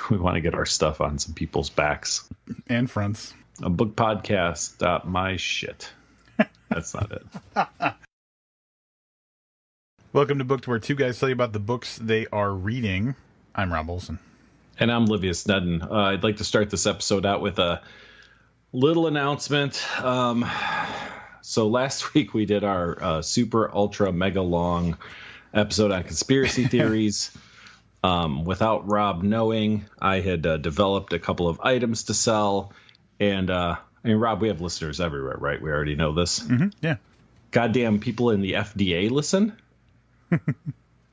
we want to get our stuff on some people's backs and fronts. A book podcast. My shit. That's not it. Welcome to Booked, where two guys tell you about the books they are reading. I'm Rob Olson. And I'm Livia Snedden. I'd like to start this episode out with a little announcement. So last week we did our super ultra mega long episode on conspiracy theories. Without Rob knowing, I had developed a couple of items to sell. And Rob, we have listeners everywhere, right? We already know this. Mm-hmm. Yeah. Goddamn people in the FDA listen.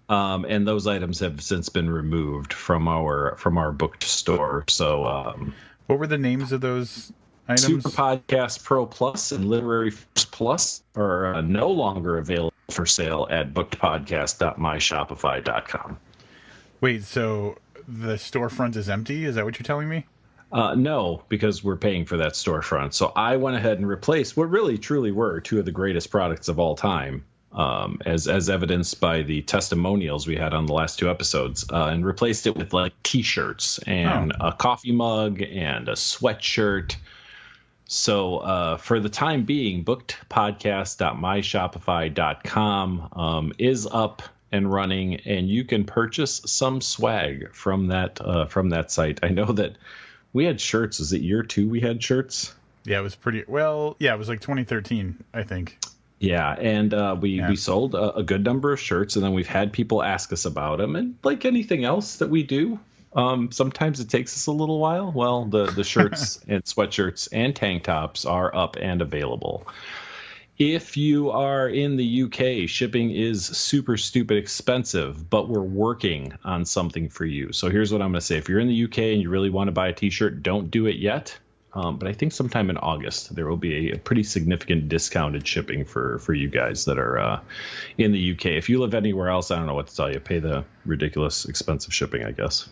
And those items have since been removed from our booked store. So what were the names of those items? Super Podcast Pro Plus and Literary Plus are no longer available for sale at bookedpodcast.myshopify.com. Wait, so the storefront is empty? Is that what you're telling me? No, because we're paying for that storefront. So I went ahead and replaced what really truly were two of the greatest products of all time, as evidenced by the testimonials we had on the last two episodes, and replaced it with like T-shirts and a coffee mug and a sweatshirt. So for the time being, bookedpodcast.myshopify.com is up and running, and you can purchase some swag from that site. I know that we had shirts. Is it year 2 we had shirts? Yeah, it was pretty well. Yeah, it was like 2013, I think. Yeah, and we sold a good number of shirts, and then we've had people ask us about them. And like anything else that we do, sometimes it takes us a little while. Well, the shirts and sweatshirts and tank tops are up and available. If you are in the UK, shipping is super stupid expensive, but we're working on something for you. So here's what I'm going to say. If you're in the UK and you really want to buy a T-shirt, don't do it yet. But I think sometime in August, there will be a pretty significant discounted shipping for you guys that are in the UK. If you live anywhere else, I don't know what to tell you. Pay the ridiculous expensive shipping, I guess.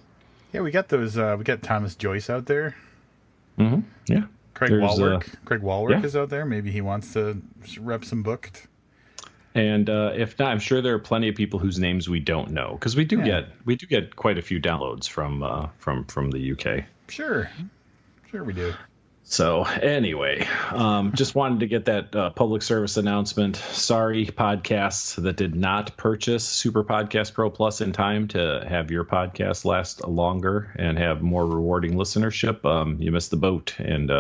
Yeah, we got those. We got Thomas Joyce out there. Mm-hmm. Yeah. Craig Walwork is out there. Maybe he wants to rep some Booked. And if not, I'm sure there are plenty of people whose names we don't know, because we do get quite a few downloads from the UK. Sure we do. So anyway, just wanted to get that public service announcement. Sorry, podcasts that did not purchase Super Podcast Pro Plus in time to have your podcast last longer and have more rewarding listenership. You missed the boat, and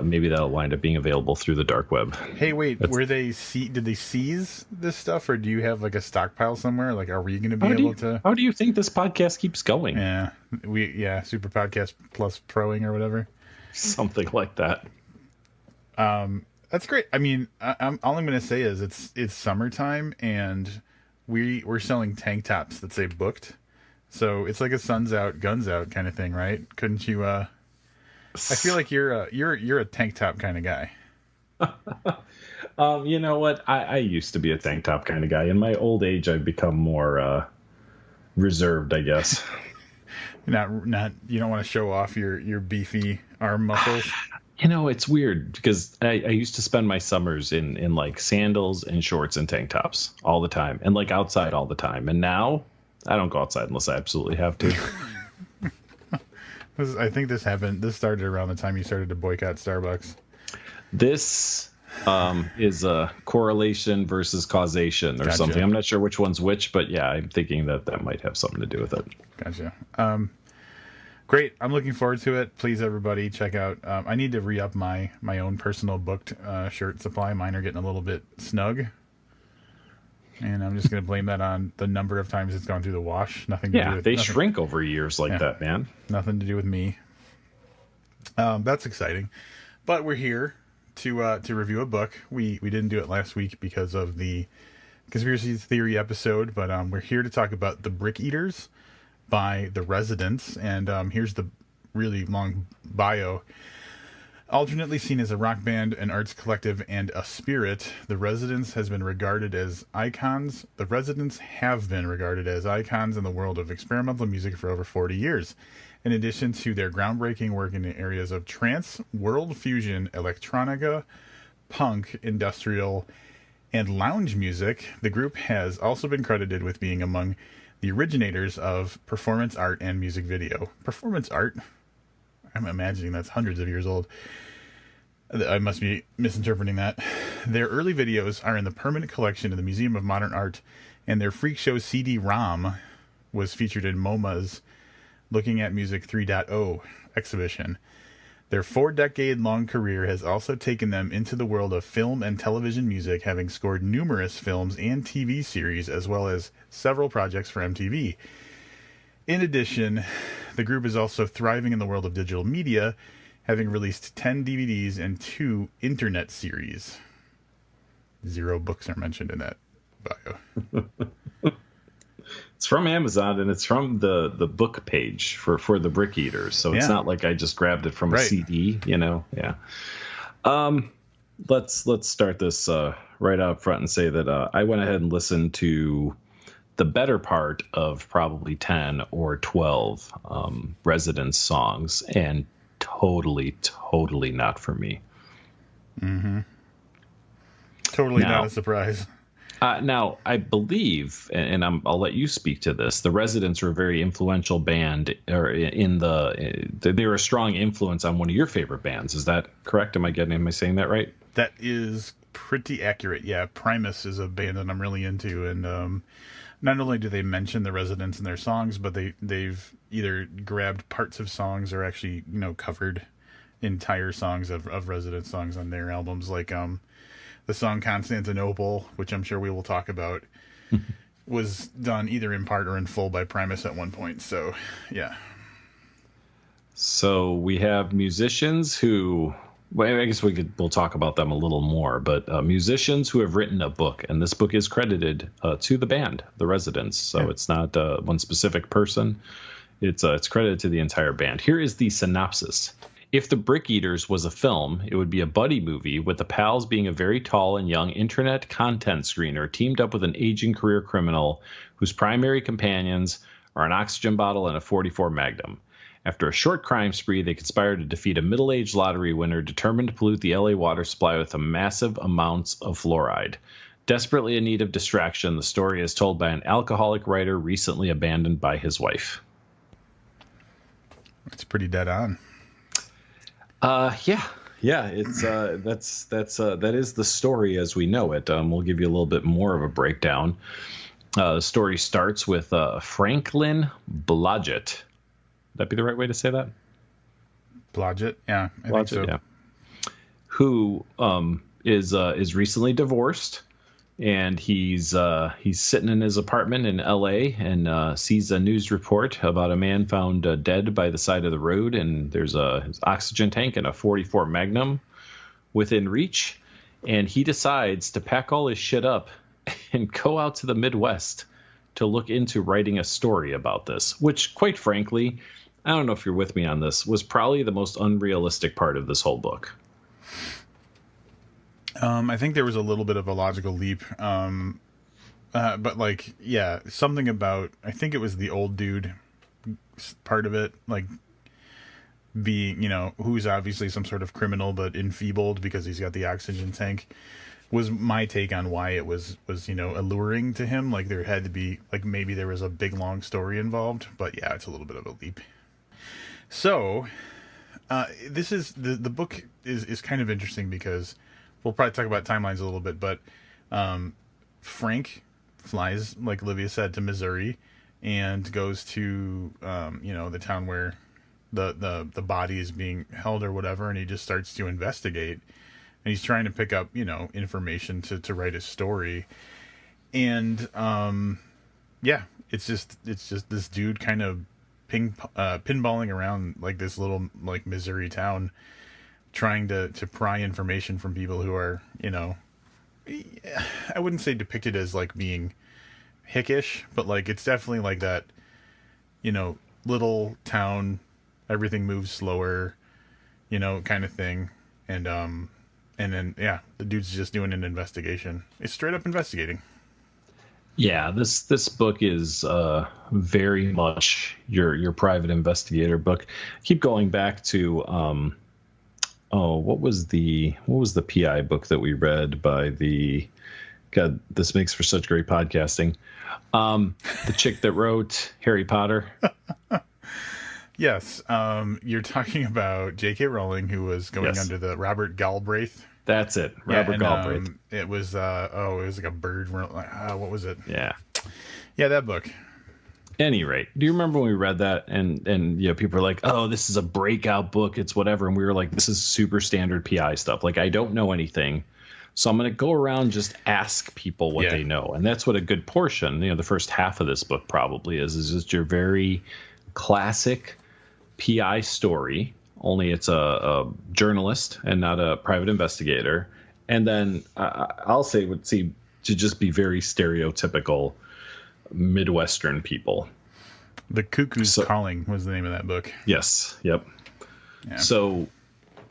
maybe that'll wind up being available through the dark web. Hey, wait, did they seize this stuff, or do you have like a stockpile somewhere? Like, are we going to be able to? How do you think this podcast keeps going? Yeah, Super Podcast Plus Proing or whatever. Something like that. That's great. I mean, all I'm going to say is it's summertime, and we're selling tank tops that say Booked. So it's like a sun's out, guns out kind of thing, right? Couldn't you? I feel like you're a tank top kind of guy. You know what? I used to be a tank top kind of guy. In my old age, I've become more reserved, I guess. Not you don't want to show off your beefy arm muscles. You know, it's weird because I used to spend my summers in like sandals and shorts and tank tops all the time, and like outside all the time. And now I don't go outside unless I absolutely have to. I think this started around the time you started to boycott Starbucks. This is a correlation versus causation or something. I'm not sure which one's which, but yeah, I'm thinking that might have something to do with it. Gotcha. Great. I'm looking forward to it. Please, everybody, check out. I need to re-up my own personal Booked shirt supply. Mine are getting a little bit snug. And I'm just going to blame that on the number of times it's gone through the wash. They shrink over years like that, man. Nothing to do with me. That's exciting. But we're here to review a book. We didn't do it last week because of the conspiracy theory episode, but we're here to talk about The Brickeaters by The Residents. And here's the really long bio. Alternately seen as a rock band, an arts collective, and a spirit, The Residents have been regarded as icons in the world of experimental music for over 40 years. In addition to their groundbreaking work in the areas of trance, world fusion, electronica, punk, industrial, and lounge music, the group has also been credited with being among the originators of performance art and music video. Performance art? I'm imagining that's hundreds of years old. I must be misinterpreting that. Their early videos are in the permanent collection of the Museum of Modern Art, and their Freak Show CD-ROM was featured in MoMA's Looking at Music 3.0 exhibition. Their 4-decade-long career has also taken them into the world of film and television music, having scored numerous films and TV series, as well as several projects for MTV. In addition, the group is also thriving in the world of digital media, having released 10 DVDs and 2 internet series. 0 books are mentioned in that bio. It's from Amazon, and it's from the book page for the Brickeaters. So it's not like I just grabbed it from a CD, you know? Yeah. Let's start this right up front and say that I went ahead and listened to the better part of probably 10 or 12 Residence songs, and totally not for me. Mm-hmm. Totally not a surprise. Now, I believe, and I'll let you speak to this, the Residents were a very influential band, or they were a strong influence on one of your favorite bands. Is that correct? Am I saying that right? That is pretty accurate. Yeah, Primus is a band that I'm really into, and not only do they mention the Residents in their songs, but they've either grabbed parts of songs or actually, covered entire songs of Residents songs on their albums, like the song Constantinople, which I'm sure we will talk about, was done either in part or in full by Primus at one point. So, yeah. So we have musicians who, well, I guess we'll talk about them a little more, but musicians who have written a book, and this book is credited to the band, the Residents. So it's not one specific person. It's credited to the entire band. Here is the synopsis. If The Brickeaters was a film, it would be a buddy movie, with the pals being a very tall and young internet content screener teamed up with an aging career criminal whose primary companions are an oxygen bottle and a .44 Magnum. After a short crime spree, they conspire to defeat a middle-aged lottery winner determined to pollute the LA water supply with massive amounts of fluoride. Desperately in need of distraction, the story is told by an alcoholic writer recently abandoned by his wife. It's pretty dead on. Yeah. It's that is the story as we know it. We'll give you a little bit more of a breakdown. The story starts with Franklin Blodgett. Would that be the right way to say that? Blodgett, yeah, I think so. Yeah. Who is recently divorced, and he's sitting in his apartment in L.A. and sees a news report about a man found dead by the side of the road, and there's his oxygen tank and a .44 Magnum within reach, and he decides to pack all his shit up and go out to the Midwest to look into writing a story about this, which, quite frankly, I don't know if you're with me on this, was probably the most unrealistic part of this whole book. I think there was a little bit of a logical leap. But something about, I think it was the old dude part of it, like being, who's obviously some sort of criminal, but enfeebled because he's got the oxygen tank, was my take on why it was alluring to him. Like there had to be, like maybe there was a big long story involved, but yeah, it's a little bit of a leap. So, this is, the book is kind of interesting because we'll probably talk about timelines a little bit, but Frank flies, like Olivia said, to Missouri and goes to, the town where the body is being held or whatever, and he just starts to investigate. And he's trying to pick up, information to write his story. And, it's just this dude kind of pinballing around like this little, like, Missouri town, trying to pry information from people who are, I wouldn't say depicted as like being hickish, but like it's definitely like that, little town, everything moves slower, kind of thing. And then the dude's just doing an investigation. It's straight up investigating. Yeah, this book is very much your private investigator book. Keep going back to what was the PI book that we read by the God, this makes for such great podcasting. The chick that wrote Harry Potter. Yes. You're talking about J.K. Rowling, who was going under the Robert Galbraith. That's it. Robert Galbraith. It was, it was like a bird. What was it? Yeah. Yeah, that book. Any rate, do you remember when we read that and people were like, oh, this is a breakout book, it's whatever, and we were like, this is super standard PI stuff, like I don't know anything, so I'm going to go around, just ask people what they know. And that's what a good portion, the first half of this book probably is just your very classic PI story, only it's a journalist and not a private investigator. And then I'll say would seem to just be very stereotypical Midwestern people. The Cuckoo's Calling was the name of that book. Yes. Yep. Yeah. So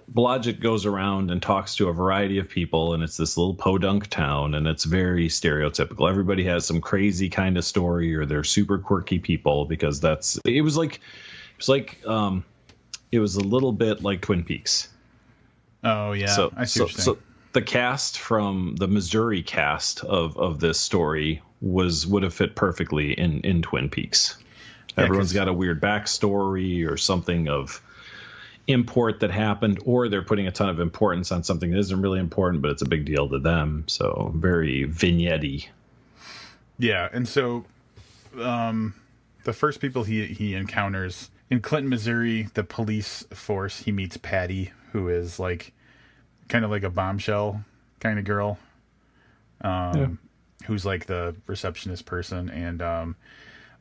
Blodgett goes around and talks to a variety of people, and it's this little podunk town, and it's very stereotypical. Everybody has some crazy kind of story, or they're super quirky people, because it was a little bit like Twin Peaks. Oh yeah. I see what you're saying. So the cast from the Missouri cast of this story would have fit perfectly in Twin Peaks. Yeah, everyone's got a weird backstory or something of import that happened, or they're putting a ton of importance on something that isn't really important, but it's a big deal to them. So very vignette-y. Yeah, and so the first people he encounters in Clinton, Missouri, the police force, he meets Patty, who is like kind of like a bombshell kind of girl. Who's like the receptionist person, and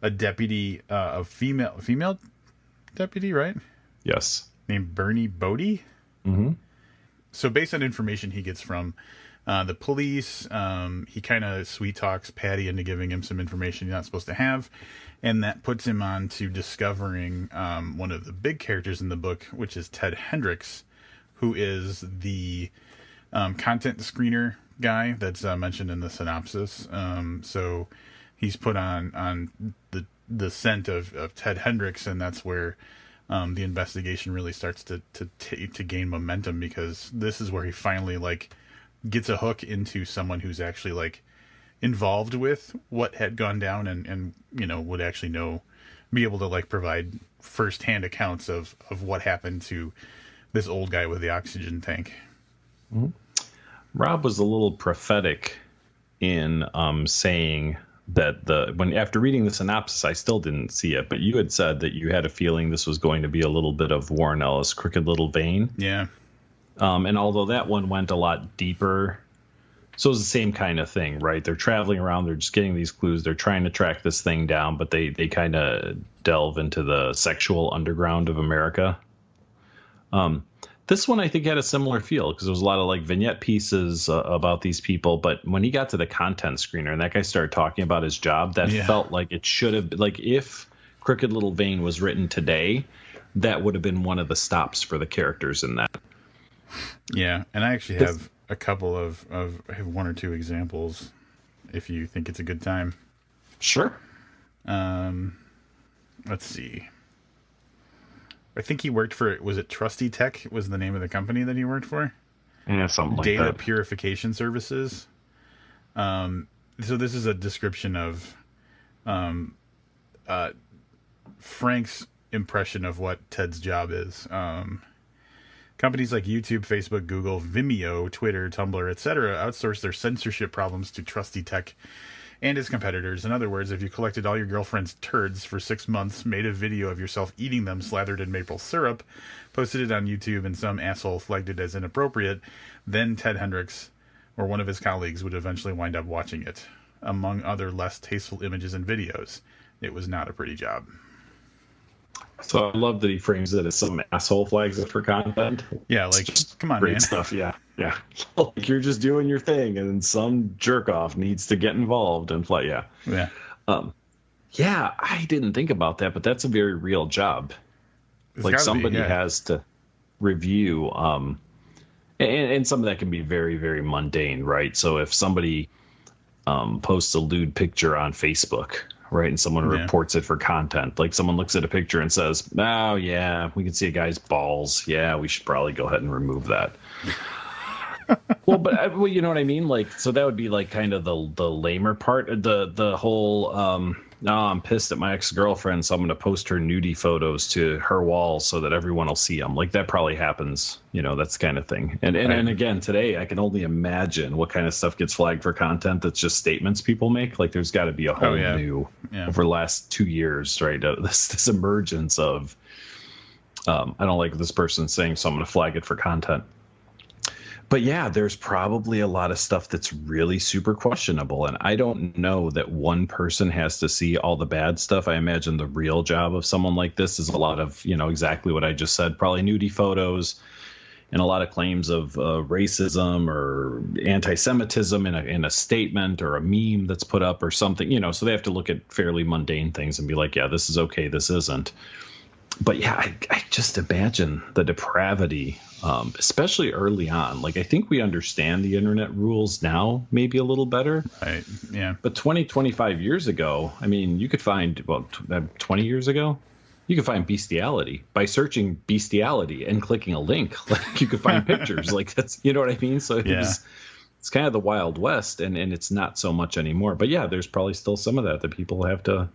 a deputy, a female deputy, right? Yes. Named Bernie Bodie. Mm-hmm. So based on information he gets from the police, he kind of sweet talks Patty into giving him some information he's not supposed to have, and that puts him on to discovering one of the big characters in the book, which is Ted Hendricks, who is the content screener guy that's mentioned in the synopsis. So he's put on the scent of Ted Hendricks, and that's where the investigation really starts to gain momentum, because this is where he finally like gets a hook into someone who's actually like involved with what had gone down, and would actually be able to like provide firsthand accounts of what happened to this old guy with the oxygen tank. Mm-hmm. Rob was a little prophetic in saying that after reading the synopsis, I still didn't see it, but you had said that you had a feeling this was going to be a little bit of Warren Ellis' Crooked Little Vein. Yeah. And although that one went a lot deeper, so it was the same kind of thing, right? They're traveling around, they're just getting these clues, they're trying to track this thing down, but they kind of delve into the sexual underground of America. This one, I think, had a similar feel, because there was a lot of like vignette pieces about these people. But when he got to the content screener and that guy started talking about his job, that felt like it should have, like, if Crooked Little Vein was written today, that would have been one of the stops for the characters in that. Yeah, and I actually have a couple of I have one or two examples, if you think it's a good time. Sure. Let's see. I think he worked for, was it Trusty Tech was the name of the company that he worked for? Yeah, something like Data that. Purification Services. So this is a description of Frank's impression of what Ted's job is. Companies like YouTube, Facebook, Google, Vimeo, Twitter, Tumblr, etc. outsource their censorship problems to Trusty Tech and his competitors. In other words, if you collected all your girlfriend's turds for 6 months, made a video of yourself eating them slathered in maple syrup, posted it on YouTube, and some asshole flagged it as inappropriate, then Ted Hendricks or one of his colleagues would eventually wind up watching it. Among other less tasteful images and videos, it was not a pretty job. So I love that he frames it as some asshole flags it for content. Yeah, like, come on, great man. Stuff, yeah. Like, you're just doing your thing, and some jerk off needs to get involved and fly. Yeah. I didn't think about that, but that's a very real job. Like, somebody has to review, and some of that can be very, very mundane, right? So if somebody posts a lewd picture on Facebook, right, and someone reports it for content, like someone looks at a picture and says, oh yeah, we can see a guy's balls, yeah, we should probably go ahead and remove that. Well, but well, you know what I mean? Like, so that would be like kind of the lamer part. The whole no, I'm pissed at my ex-girlfriend, so I'm going to post her nudie photos to her wall so that everyone will see them. Like, that probably happens, that's the kind of thing. And again, today I can only imagine what kind of stuff gets flagged for content that's just statements people make. Like, there's got to be a whole new over the last 2 years, right? This emergence of I don't like this person saying, so I'm going to flag it for content. But yeah, there's probably a lot of stuff that's really super questionable. And I don't know that one person has to see all the bad stuff. I imagine the real job of someone like this is a lot of, exactly what I just said, probably nudie photos and a lot of claims of racism or anti-Semitism in a statement or a meme that's put up or something, so they have to look at fairly mundane things and be like, yeah, this is okay, this isn't. But yeah, I just imagine the depravity, especially early on. Like, I think we understand the internet rules now maybe a little better. Right. Yeah. But 25 years ago, I mean, you could find, 20 years ago, you could find bestiality by searching bestiality and clicking a link. Like, you could find pictures. Like, that's, you know what I mean? So it's kind of the Wild West, and it's not so much anymore. But yeah, there's probably still some of that people have to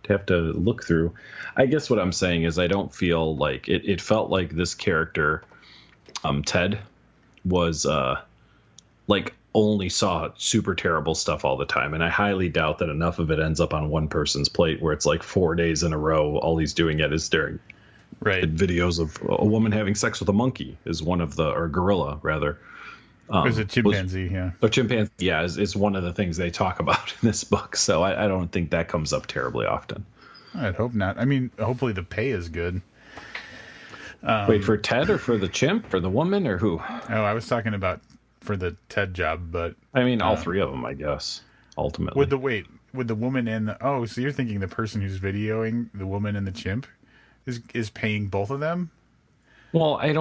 look through. I guess what I'm saying is I don't feel like it felt like this character, Ted, was like only saw super terrible stuff all the time. And I highly doubt that enough of it ends up on one person's plate where it's like 4 days in a row, all he's doing is staring at videos of a woman having sex with a monkey or gorilla rather. There's a chimpanzee, A chimpanzee, is one of the things they talk about in this book. So I don't think that comes up terribly often. I'd hope not. I mean, hopefully the pay is good. Wait, for Ted or for the chimp or the woman or who? Oh, I was talking about for the Ted job, but... I mean, all three of them, I guess, ultimately. With the woman and the... Oh, so you're thinking the person who's videoing the woman and the chimp is paying both of them? Well, I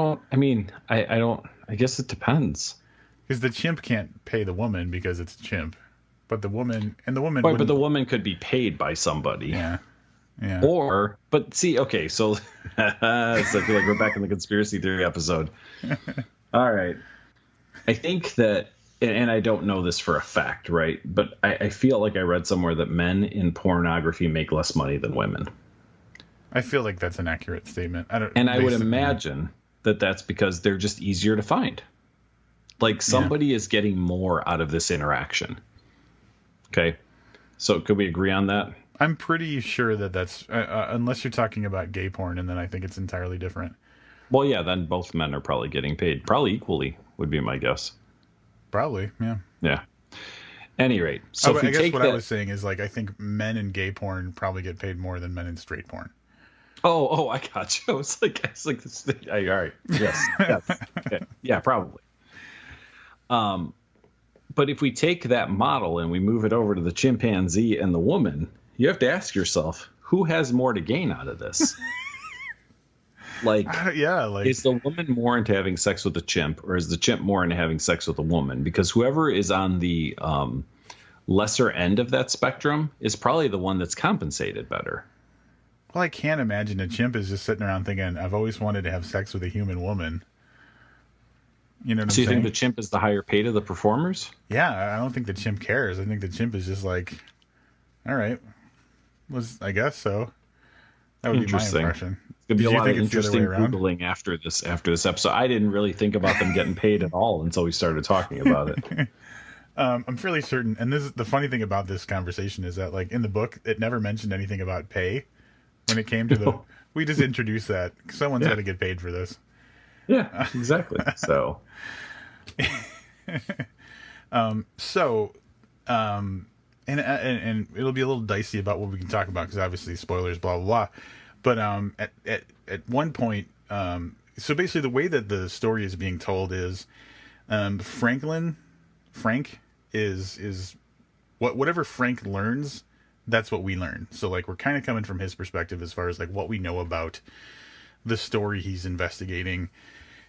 guess it depends. Because the chimp can't pay the woman because it's a chimp, but the woman right, but the woman could be paid by somebody. Yeah. But see, okay, so I feel like we're back in the conspiracy theory episode. All right, I think that, and I don't know this for a fact, right? But I feel like I read somewhere that men in pornography make less money than women. I feel like that's an accurate statement. I would imagine that that's because they're just easier to find. Like, somebody is getting more out of this interaction. Okay. So could we agree on that? I'm pretty sure that that's, unless you're talking about gay porn, and then I think it's entirely different. Well, yeah, then both men are probably getting paid. Probably equally would be my guess. Probably, yeah. Yeah. Any rate. So I guess what I was saying is, like, I think men in gay porn probably get paid more than men in straight porn. Oh, I got you. It's like this thing. All right. Yes. Okay. Yeah, probably. But if we take that model and we move it over to the chimpanzee and the woman, you have to ask yourself, who has more to gain out of this? Is the woman more into having sex with the chimp, or is the chimp more into having sex with the woman? Because whoever is on the lesser end of that spectrum is probably the one that's compensated better. Well, I can't imagine a chimp is just sitting around thinking, I've always wanted to have sex with a human woman. You know what I'm saying? So you think the chimp is the higher paid of the performers? Yeah, I don't think the chimp cares. I think the chimp is just like, all right, I guess so. That would be my impression. It's going to be a lot of interesting Googling after this episode. I didn't really think about them getting paid at all until we started talking about it. I'm fairly certain, and this is the funny thing about this conversation is that, like, in the book, it never mentioned anything about pay when it came to we just introduced that. Someone's got to get paid for this. Yeah, exactly. So, and it'll be a little dicey about what we can talk about because obviously spoilers, blah blah blah. But at one point, so basically the way that the story is being told is, Frank is whatever Frank learns, that's what we learn. So, like, we're kind of coming from his perspective as far as, like, what we know about the story he's investigating.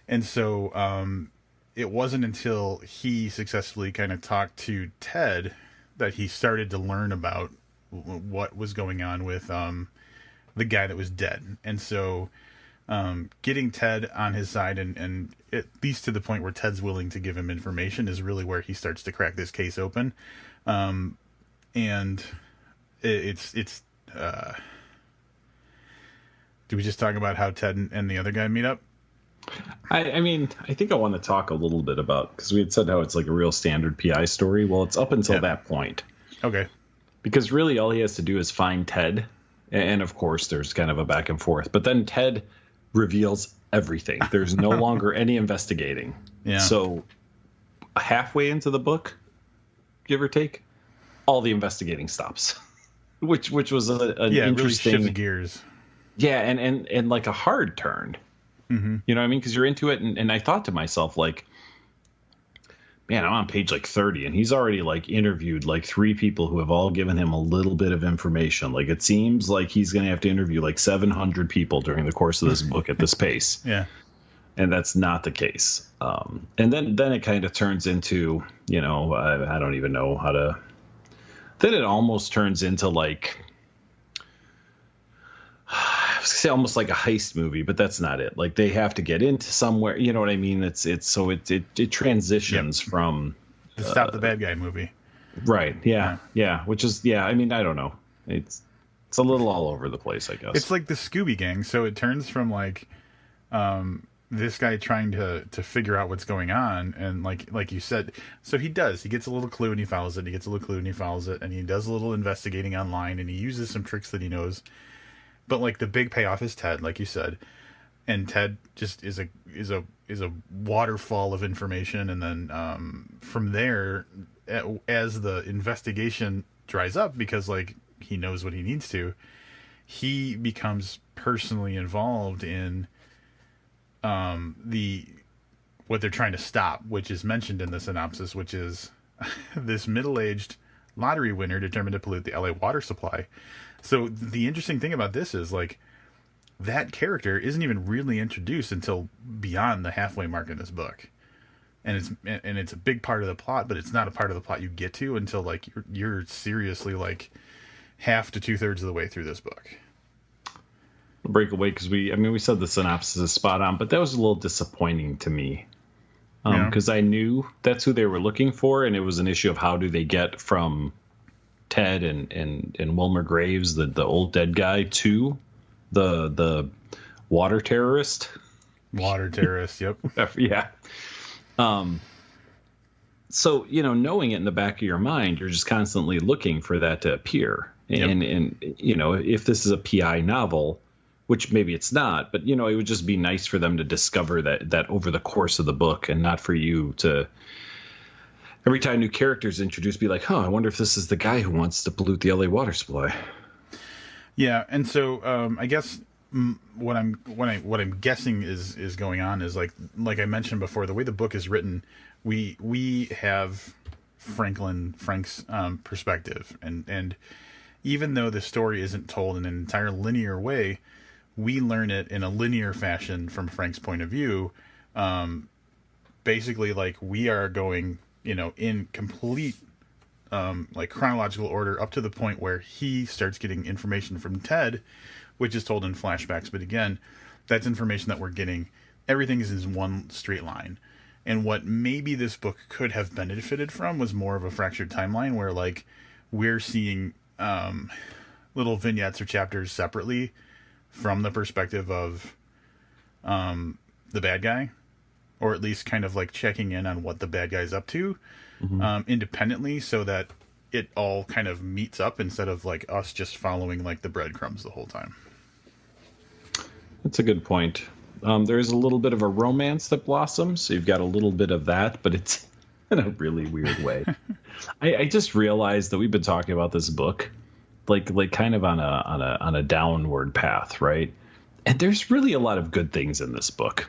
And so it wasn't until he successfully kind of talked to Ted that he started to learn about what was going on with the guy that was dead. And so getting Ted on his side and at least to the point where Ted's willing to give him information is really where he starts to crack this case open. And it's do we just talk about how Ted and the other guy meet up? I mean, I think I want to talk a little bit about, because we had said how it's like a real standard PI story. Well, it's up until that point. Okay. Because really all he has to do is find Ted. And of course, there's kind of a back and forth. But then Ted reveals everything. There's no longer any investigating. Yeah. So halfway into the book, give or take, all the investigating stops. which was an interesting... really shifts gears. Yeah, and like a hard turn. Mm-hmm. You know what I mean? Because you're into it, and I thought to myself, like, man, I'm on page like 30, and he's already like interviewed like 3 people who have all given him a little bit of information. Like, it seems like he's going to have to interview like 700 people during the course of this book at this pace. Yeah, and that's not the case. And then it kind of turns into, you know, I don't even know how to. Then it almost turns into like, I was gonna say almost like a heist movie, but that's not it. Like, they have to get into somewhere. You know what I mean? It transitions from the Stop the Bad Guy movie. Right. Yeah. Which is, I mean, I don't know. It's a little all over the place, I guess. It's like the Scooby Gang. So it turns from like this guy trying to figure out what's going on, and like you said, so he gets a little clue and he follows it. He gets a little clue and he follows it, and he does a little investigating online, and he uses some tricks that he knows. But like the big payoff is Ted, like you said, and Ted just is a waterfall of information, and then from there, as the investigation dries up, because like he knows what he needs to, he becomes personally involved in what they're trying to stop, which is mentioned in the synopsis, which is this middle-aged lottery winner determined to pollute the LA water supply. So the interesting thing about this is like that character isn't even really introduced until beyond the halfway mark in this book, and it's a big part of the plot, but it's not a part of the plot you get to until like you're seriously like half to 2/3 of the way through this book. Break away, because we said the synopsis is spot on, but that was a little disappointing to me, because I knew that's who they were looking for, and it was an issue of how do they get from Ted and Wilmer Graves, the old dead guy, to the water terrorist. Yep. Yeah. So, you know, knowing it in the back of your mind, you're just constantly looking for that to appear. And you know, if this is a PI novel, which maybe it's not, but, you know, it would just be nice for them to discover that over the course of the book, and not for you to, every time new characters introduced, be like, I wonder if this is the guy who wants to pollute the LA water supply. Yeah. And so I guess what I'm guessing is going on is like I mentioned before, the way the book is written, we have Frank's perspective, and even though the story isn't told in an entire linear way, we learn it in a linear fashion from Frank's point of view. Basically, like, we are going, you know, in complete like chronological order up to the point where he starts getting information from Ted, which is told in flashbacks. But again, that's information that we're getting. Everything is in one straight line. And what maybe this book could have benefited from was more of a fractured timeline, where like we're seeing little vignettes or chapters separately from the perspective of the bad guy, or at least kind of like checking in on what the bad guy's up to independently, so that it all kind of meets up instead of like us just following like the breadcrumbs the whole time. That's a good point. There's a little bit of a romance that blossoms. So you've got a little bit of that, but it's in a really weird way. I just realized that we've been talking about this book like kind of on a downward path, right? And there's really a lot of good things in this book.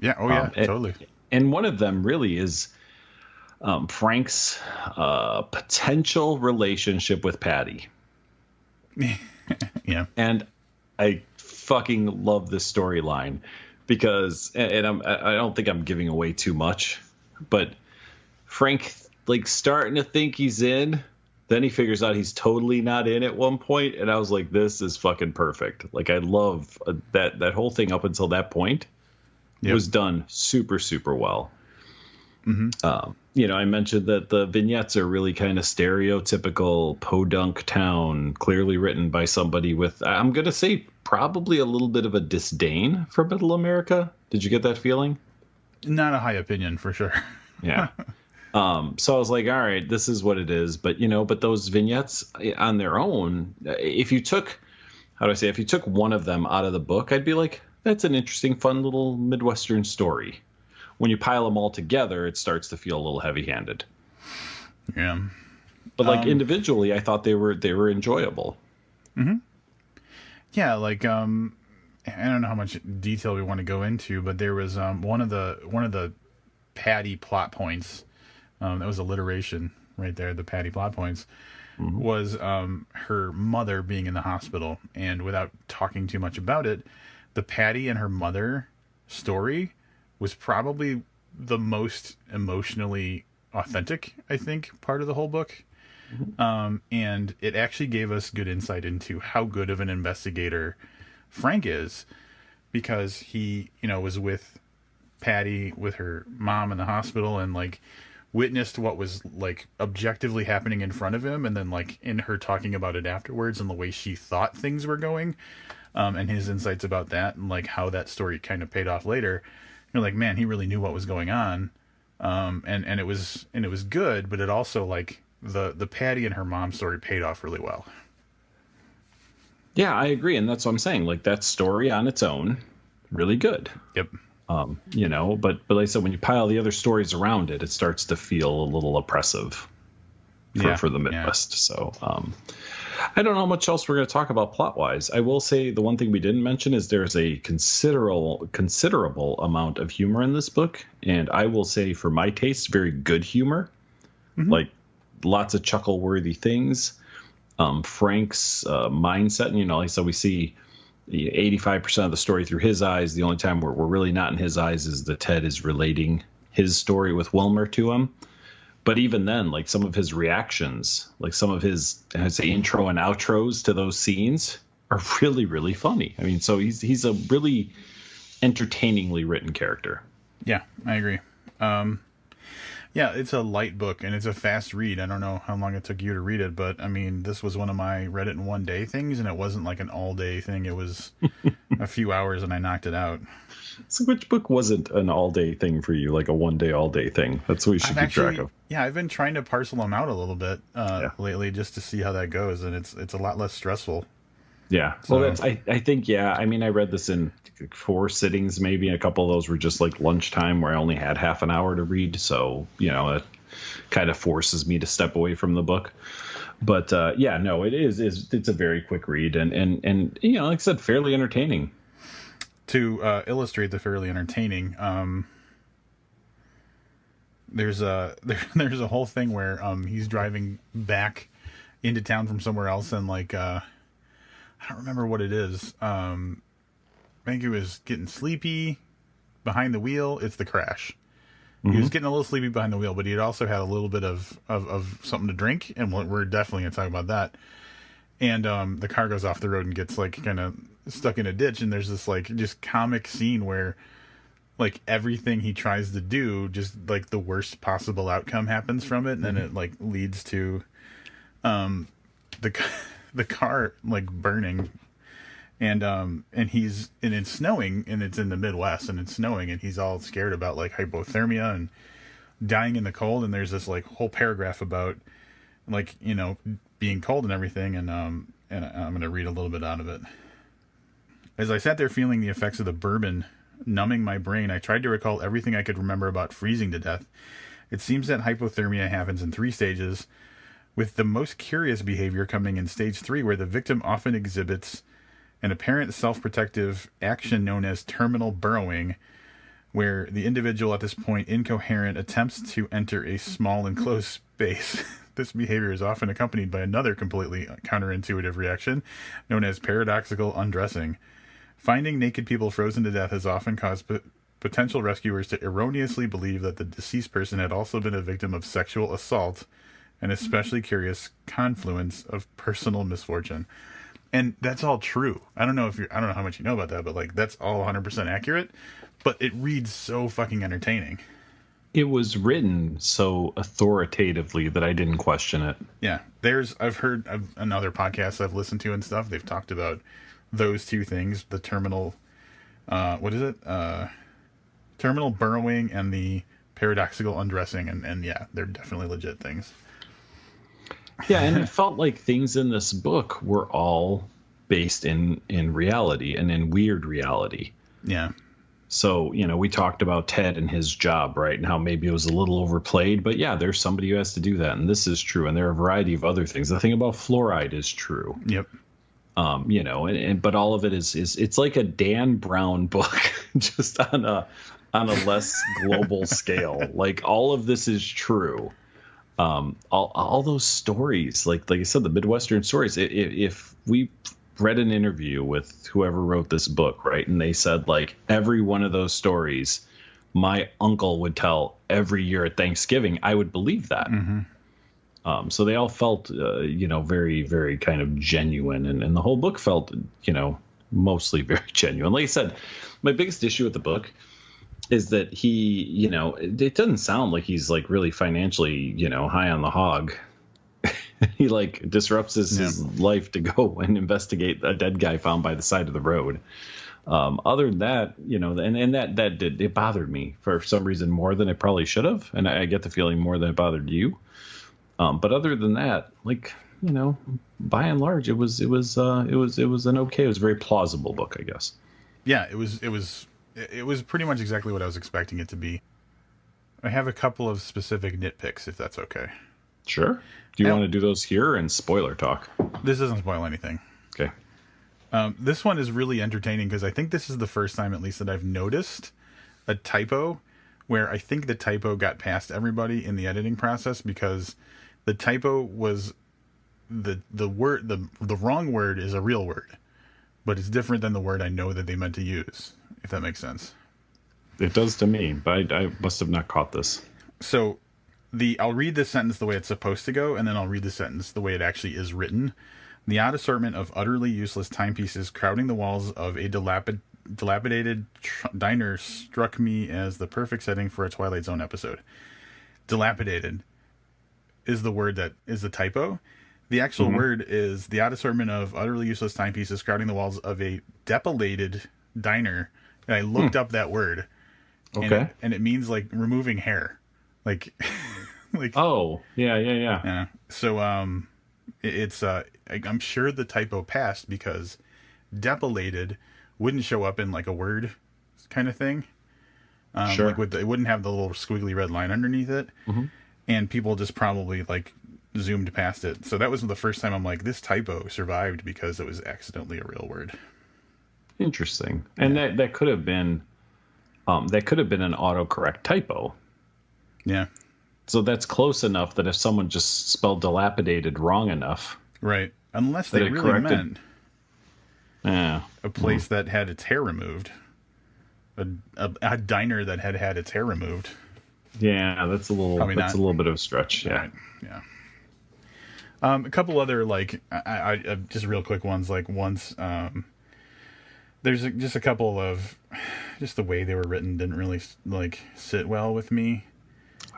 Yeah. Oh yeah, totally. And one of them really is Frank's potential relationship with Patty. Yeah. And I fucking love this storyline, because, and I don't think I'm giving away too much, but Frank like starting to think he's in, Then he figures out he's totally not in at one point, and I was like, this is fucking perfect. Like, I love that whole thing up until that point. It was done super, super well. I mentioned that the vignettes are really kind of stereotypical podunk town, clearly written by somebody with, I'm going to say, probably a little bit of a disdain for Middle America. Did you get that feeling? Not a high opinion, for sure. Yeah. So I was like, all right, this is what it is. But, but those vignettes on their own, if you took one of them out of the book, I'd be like, that's an interesting, fun little Midwestern story. When you pile them all together, it starts to feel a little heavy-handed. Yeah. But individually, I thought they were enjoyable. Mm-hmm. Yeah, I don't know how much detail we want to go into, but there was one of the Patty plot points. That was alliteration right there. The Patty plot points was her mother being in the hospital, and without talking too much about it, the Patty and her mother story was probably the most emotionally authentic, I think, part of the whole book. And it actually gave us good insight into how good of an investigator Frank is, because he, was with Patty, with her mom in the hospital, and witnessed what was objectively happening in front of him, and then in her talking about it afterwards and the way she thought things were going, and his insights about that, and how that story kind of paid off later. You're like, man, he really knew what was going on, and it was good, but it also the Patty and her mom story paid off really well. Yeah, I agree, and that's what I'm saying. That story on its own, really good. Yep. But like I said, when you pile the other stories around it, it starts to feel a little oppressive for the Midwest. Yeah. So I don't know how much else we're going to talk about plot-wise. I will say the one thing we didn't mention is there's a considerable amount of humor in this book, and I will say, for my taste, very good humor. Lots of chuckle-worthy things. Frank's mindset, and like I said, we see 85% of the story through his eyes. The only time we're really not in his eyes is that Ted is relating his story with Wilmer to him. But even then, some of his reactions, some of his, I'd say, intro and outros to those scenes are really, really funny. I mean, so he's a really entertainingly written character. Yeah, I agree. Yeah, it's a light book, and it's a fast read. I don't know how long it took you to read it, but, I mean, this was one of my read it in one day things, and it wasn't an all-day thing. It was a few hours, and I knocked it out. So which book wasn't an all-day thing for you, a one-day, all-day thing? That's what we should keep track of. Yeah, I've been trying to parcel them out a little bit lately just to see how that goes, and it's a lot less stressful. Yeah. So, well, I think, I mean, I read this in 4 sittings, maybe. A couple of those were just lunchtime where I only had half an hour to read. So, it kind of forces me to step away from the book. But, it's a very quick read and like I said, fairly entertaining. To illustrate the fairly entertaining, there's a whole thing where he's driving back into town from somewhere else, and I don't remember what it is. I think he was getting sleepy behind the wheel. It's the crash. He was getting a little sleepy behind the wheel, but he had also had a little bit of something to drink, and we're definitely going to talk about that. And the car goes off the road and gets kind of stuck in a ditch, and there's this just comic scene where everything he tries to do, just the worst possible outcome happens from it, and then it leads to the car burning, and it's snowing, and it's in the Midwest, and it's snowing, and he's all scared about hypothermia and dying in the cold, and there's this whole paragraph about being cold and everything, and I'm going to read a little bit out of it. As I sat there feeling the effects of the bourbon numbing my brain, I tried to recall everything I could remember about freezing to death. It seems that hypothermia happens in 3 stages, with the most curious behavior coming in stage 3, where the victim often exhibits an apparent self-protective action known as terminal burrowing, where the individual at this point, incoherent, attempts to enter a small enclosed space. This behavior is often accompanied by another completely counterintuitive reaction known as paradoxical undressing. Finding naked people frozen to death has often caused potential rescuers to erroneously believe that the deceased person had also been a victim of sexual assault an especially curious confluence of personal misfortune. And that's all true. I don't know how much you know about that, but like that's all 100% accurate. But it reads so fucking entertaining. It was written so authoritatively that I didn't question it. Yeah, I've heard another podcast I've listened to and stuff. They've talked about those two things: the terminal, what is it? Terminal burrowing and the paradoxical undressing, and yeah, they're definitely legit things. Yeah, and it felt like things in this book were all based in reality and in weird reality. Yeah. So, we talked about Ted and his job, right? And how maybe it was a little overplayed, but yeah, there's somebody who has to do that. And this is true. And there are a variety of other things. The thing about fluoride is true. Yep. But all of it is it's like a Dan Brown book, just on a less global scale. Like all of this is true. All those stories, like I said, the Midwestern stories, if we read an interview with whoever wrote this book, right, and they said like every one of those stories my uncle would tell every year at Thanksgiving, I would believe that. Mm-hmm. So they all felt very, very kind of genuine, and the whole book felt mostly very genuine. Like I said, my biggest issue with the book is that he, it doesn't sound like he's like really financially, high on the hog. He like disrupts his life to go and investigate a dead guy found by the side of the road. Other than that, and that did, it bothered me for some reason more than it probably should have. And I get the feeling more than it bothered you. But other than that, like, by and large, it was an okay. It was a very plausible book, I guess. Yeah, it was pretty much exactly what I was expecting it to be. I have a couple of specific nitpicks, if that's okay. Sure. Do you want to do those here and spoiler talk? This doesn't spoil anything. Okay. This one is really entertaining because I think this is the first time, at least, that I've noticed a typo where I think the typo got past everybody in the editing process, because the typo was the word, the wrong word is a real word, but it's different than the word I know that they meant to use, if that makes sense. It does to me, but I must have not caught this. So I'll read this sentence the way it's supposed to go, and then I'll read the sentence the way it actually is written. The odd assortment of utterly useless timepieces crowding the walls of a dilapidated diner struck me as the perfect setting for a Twilight Zone episode. Dilapidated is the word that is the typo. The actual word is the odd assortment of utterly useless timepieces crowding the walls of a depilated diner. And I looked up that word. Okay. And it means like removing hair. Like oh, yeah. So it's I'm sure the typo passed because depilated wouldn't show up in like a word kind of thing. Sure. Like it wouldn't have the little squiggly red line underneath it. Mm-hmm. And people just probably like zoomed past it. So that was the first time I'm like, this typo survived because it was accidentally a real word. Interesting. And that could have been an autocorrect typo. Yeah. So that's close enough that if someone just spelled dilapidated wrong enough. Right. Unless they really corrected, meant a place that had its hair removed. A diner that had its hair removed. Yeah, that's a little bit of a stretch. Yeah. Right. Yeah. A couple other like I just real quick ones, like once there's just a couple of just the way they were written didn't really like sit well with me.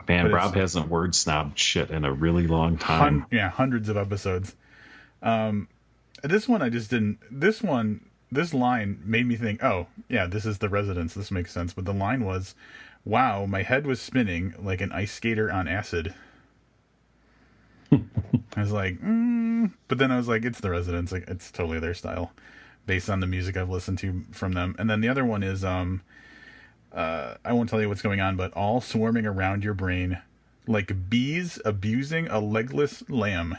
Man, Rob hasn't word snobbed shit in a really long time. Hundreds of episodes. This one I just didn't. This line made me think, oh yeah, this is the Residence. This makes sense. But the line was, "Wow, my head was spinning like an ice skater on acid." I was like, but then I was like, it's the Residence. Like, it's totally their style, based on the music I've listened to from them. And then the other one is, I won't tell you what's going on, but all swarming around your brain like bees abusing a legless lamb.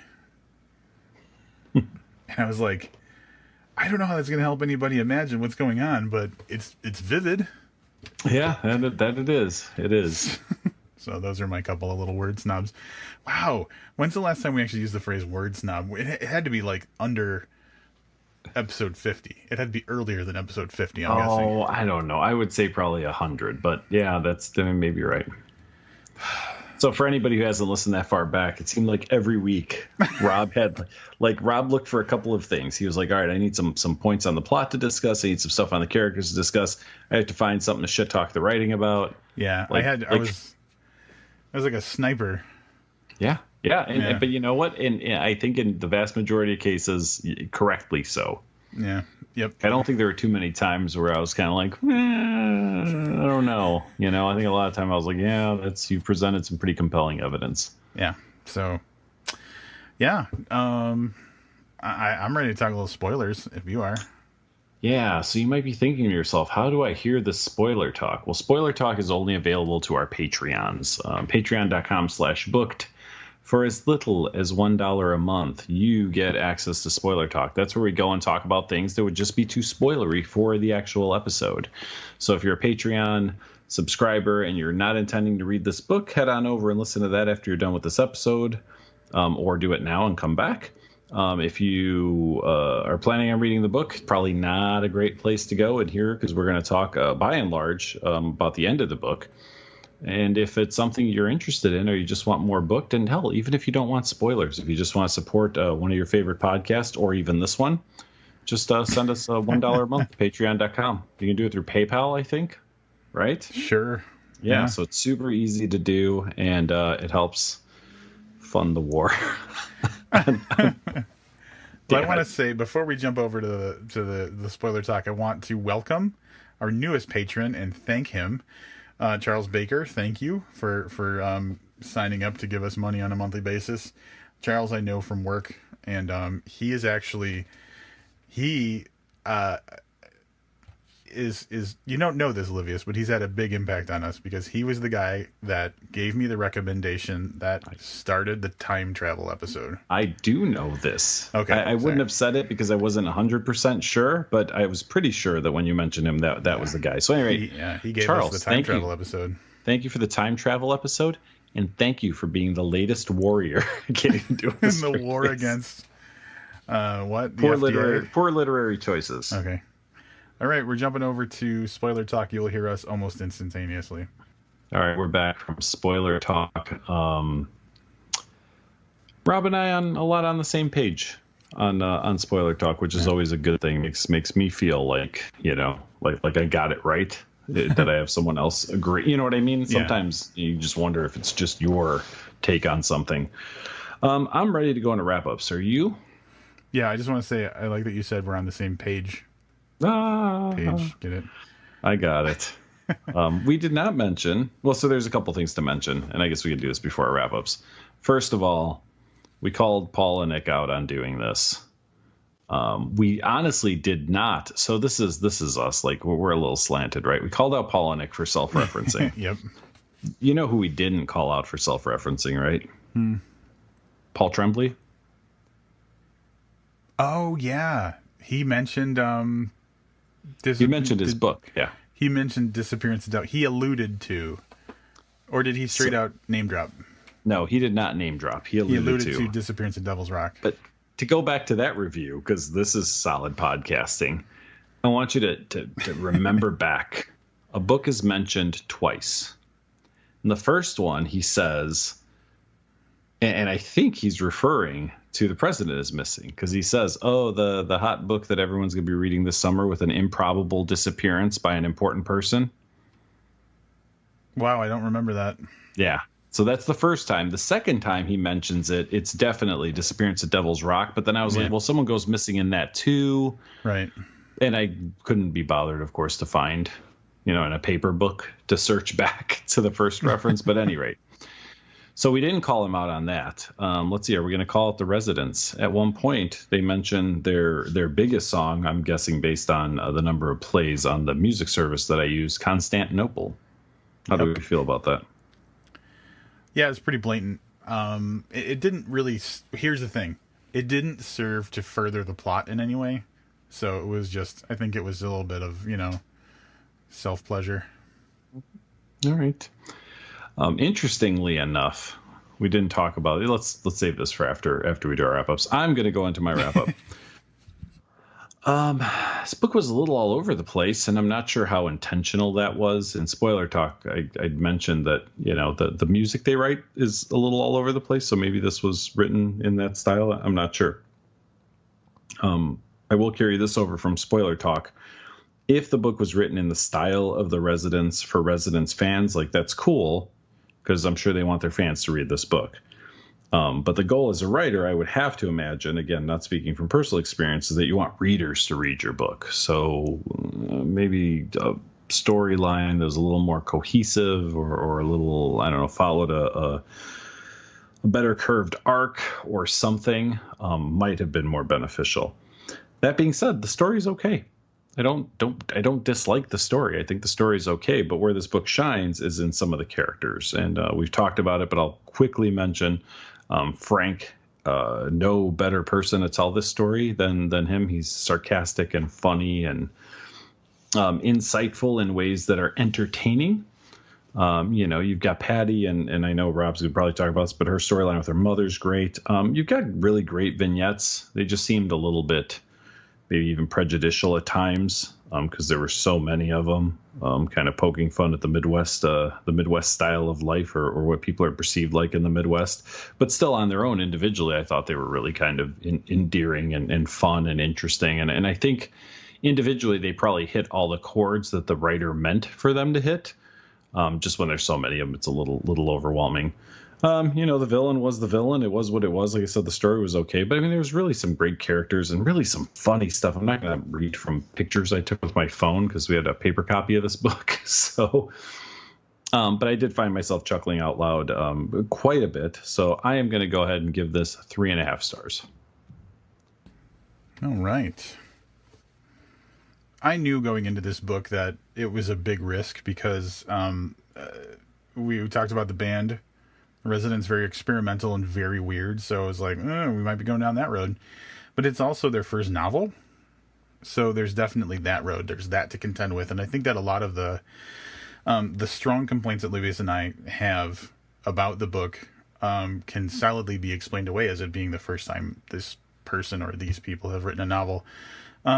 And I was like, I don't know how that's going to help anybody imagine what's going on, but it's vivid. Yeah, that it is. It is. So those are my couple of little word snobs. Wow. When's the last time we actually used the phrase word snob? It had to be like under episode 50. It had to be earlier than episode 50, I'm guessing. Oh, I don't know. I would say probably 100, but yeah, that's maybe right. So for anybody who hasn't listened that far back, it seemed like every week Rob Rob looked for a couple of things. He was like, all right, I need some points on the plot to discuss. I need some stuff on the characters to discuss. I have to find something to shit talk the writing about. Yeah, I was like a sniper. Yeah. But you know what? And I think in the vast majority of cases, correctly so. Yeah. Yep. I don't think there were too many times where I was kind of like, I don't know. I think a lot of time I was like, yeah, you presented some pretty compelling evidence. Yeah. So, yeah. I'm ready to talk a little spoilers if you are. Yeah. So you might be thinking to yourself, how do I hear this spoiler talk? Well, spoiler talk is only available to our Patreons. Patreon.com/booked. For as little as $1 a month, you get access to Spoiler Talk. That's where we go and talk about things that would just be too spoilery for the actual episode. So if you're a Patreon subscriber and you're not intending to read this book, head on over and listen to that after you're done with this episode, or do it now and come back. If you are planning on reading the book, probably not a great place to go and hear, because we're going to talk by and large about the end of the book. And if it's something you're interested in, or you just want more booked, and hell, even if you don't want spoilers, if you just want to support one of your favorite podcasts, or even this one, just send us $1 a month, patreon.com. You can do it through PayPal, I think, right? Sure. Yeah. So it's super easy to do, and it helps fund the war. But I want to say, before we jump over to the spoiler talk, I want to welcome our newest patron and thank him. Charles Baker, thank you for signing up to give us money on a monthly basis. Charles, I know from work, and he is actually is you don't know this, Livius, but he's had a big impact on us, because he was the guy that gave me the recommendation that started the time travel episode. I do know this. Okay, I wouldn't have said it because I wasn't 100% sure, but I was pretty sure that when you mentioned him, that was the guy. So anyway, he gave Charles, us the time travel episode. Thank you for the time travel episode, and thank you for being the latest warrior getting into in the war against what? Poor literary choices. Okay. All right, we're jumping over to spoiler talk. You'll hear us almost instantaneously. All right, we're back from spoiler talk. Rob and I on the same page on spoiler talk, which is always a good thing. Makes me feel like like I got it right. That I have someone else agree. You know what I mean? Sometimes you just wonder if it's just your take on something. I'm ready to go into wrap ups. Are you? Yeah, I just want to say I like that you said we're on the same page. Page, get it? I got it. We did not mention. Well, so there's a couple things to mention, and I guess we can do this before our wrap ups. First of all, we called Paul and Nick out on doing this. We honestly did not. So this is us. Like we're a little slanted, right? We called out Paul and Nick for self-referencing. Yep. You know who we didn't call out for self-referencing, right? Paul Tremblay. Oh yeah, he mentioned. He mentioned his book. Yeah. He mentioned Disappearance of Devil. He alluded to, or did he straight out name drop? No, he did not name drop. He alluded to Disappearance of Devil's Rock. But to go back to that review, because this is solid podcasting, I want you to remember back. A book is mentioned twice. In the first one, he says, and I think he's referring to The President is Missing, because he says, oh, the hot book that everyone's going to be reading this summer with an improbable disappearance by an important person. Wow, I don't remember that. Yeah. So that's the first time. The second time he mentions it, it's definitely Disappearance at Devil's Rock. But then I was like, well, someone goes missing in that too. Right. And I couldn't be bothered, of course, to find, in a paper book to search back to the first reference. But at any rate. So we didn't call him out on that. Let's see. Are we going to call it The Residents? At one point, they mentioned their biggest song, I'm guessing based on the number of plays on the music service that I use, Constantinople. How do we feel about that? Yeah, it's pretty blatant. It didn't really... Here's the thing. It didn't serve to further the plot in any way. So it was just... I think it was a little bit of, self-pleasure. All right. Interestingly enough, we didn't talk about it. Let's save this for after we do our wrap-ups. I'm going to go into my wrap-up. This book was a little all over the place, and I'm not sure how intentional that was. In spoiler talk, I'd mentioned that, the music they write is a little all over the place, so maybe this was written in that style. I'm not sure. I will carry this over from spoiler talk. If the book was written in the style of the Residents for Residents fans, like, that's cool, because I'm sure they want their fans to read this book. But the goal as a writer, I would have to imagine, again, not speaking from personal experience, is that you want readers to read your book. So maybe a storyline that was a little more cohesive, or a little, I don't know, followed a better curved arc or something, might have been more beneficial. That being said, the story is okay. I don't dislike the story. I think the story is okay, but where this book shines is in some of the characters, and we've talked about it, but I'll quickly mention Frank. No better person to tell this story than him. He's sarcastic and funny and insightful in ways that are entertaining. You've got Patty, and I know Rob's going to probably talk about this, but her storyline with her mother's great. You've got really great vignettes. They just seemed a little bit, maybe even prejudicial at times, because there were so many of them, kind of poking fun at the Midwest style of life, or what people are perceived like in the Midwest. But still, on their own individually, I thought they were really kind of endearing and fun and interesting. And I think individually they probably hit all the chords that the writer meant for them to hit. Just when there's so many of them, it's a little overwhelming. The villain was the villain. It was what it was. Like I said, the story was okay. But I mean, there was really some great characters and really some funny stuff. I'm not going to read from pictures I took with my phone because we had a paper copy of this book. So, but I did find myself chuckling out loud quite a bit. So I am going to go ahead and give this 3.5 stars. All right. I knew going into this book that it was a big risk because we talked about the band. Residents, very experimental and very weird, so I was like, we might be going down that road. But it's also their first novel, so there's definitely that road. There's that to contend with, and I think that a lot of the strong complaints that Livius and I have about the book can solidly be explained away as it being the first time this person or these people have written a novel.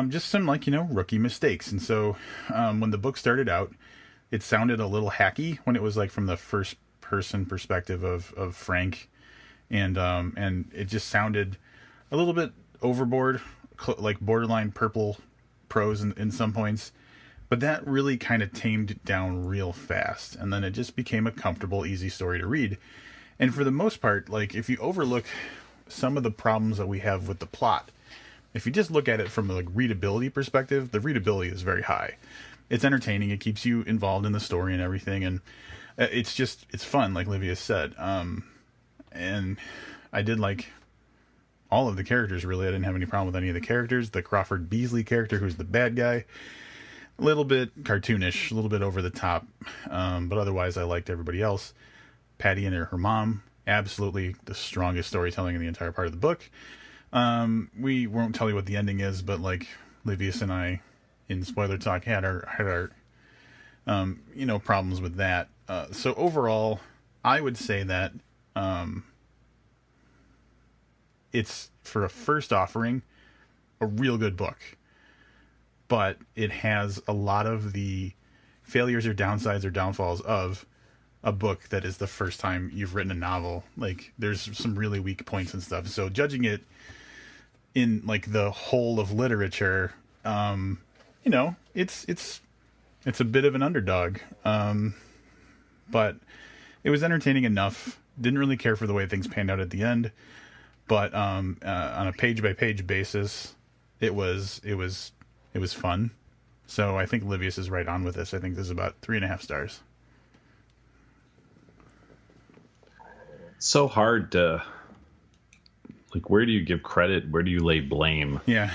Just some, rookie mistakes. And so when the book started out, it sounded a little hacky when it was like from the first person perspective of Frank, and it just sounded a little bit overboard, like borderline purple prose in some points. But that really kind of tamed down real fast, and then it just became a comfortable, easy story to read. And for the most part, like, if you overlook some of the problems that we have with the plot, if you just look at it from a readability perspective, the readability is very high. It's entertaining. It keeps you involved in the story and everything, and it's fun, like Livius said. And I did like all of the characters, really. I didn't have any problem with any of the characters. The Crawford Beasley character, who's the bad guy, a little bit cartoonish, a little bit over the top, but otherwise I liked everybody else. Patty and her mom, absolutely the strongest storytelling in the entire part of the book. We won't tell you what the ending is, but like Livius and I in spoiler talk had our problems with that. So overall, I would say that it's, for a first offering, a real good book. But it has a lot of the failures or downsides or downfalls of a book that is the first time you've written a novel. Like, there's some really weak points and stuff. So judging it in like the whole of literature, it's a bit of an underdog. But it was entertaining enough. Didn't really care for the way things panned out at the end. But on a page by page basis, it was fun. So I think Livius is right on with this. I think this is about 3.5 stars. So hard to, like, where do you give credit? Where do you lay blame? Yeah.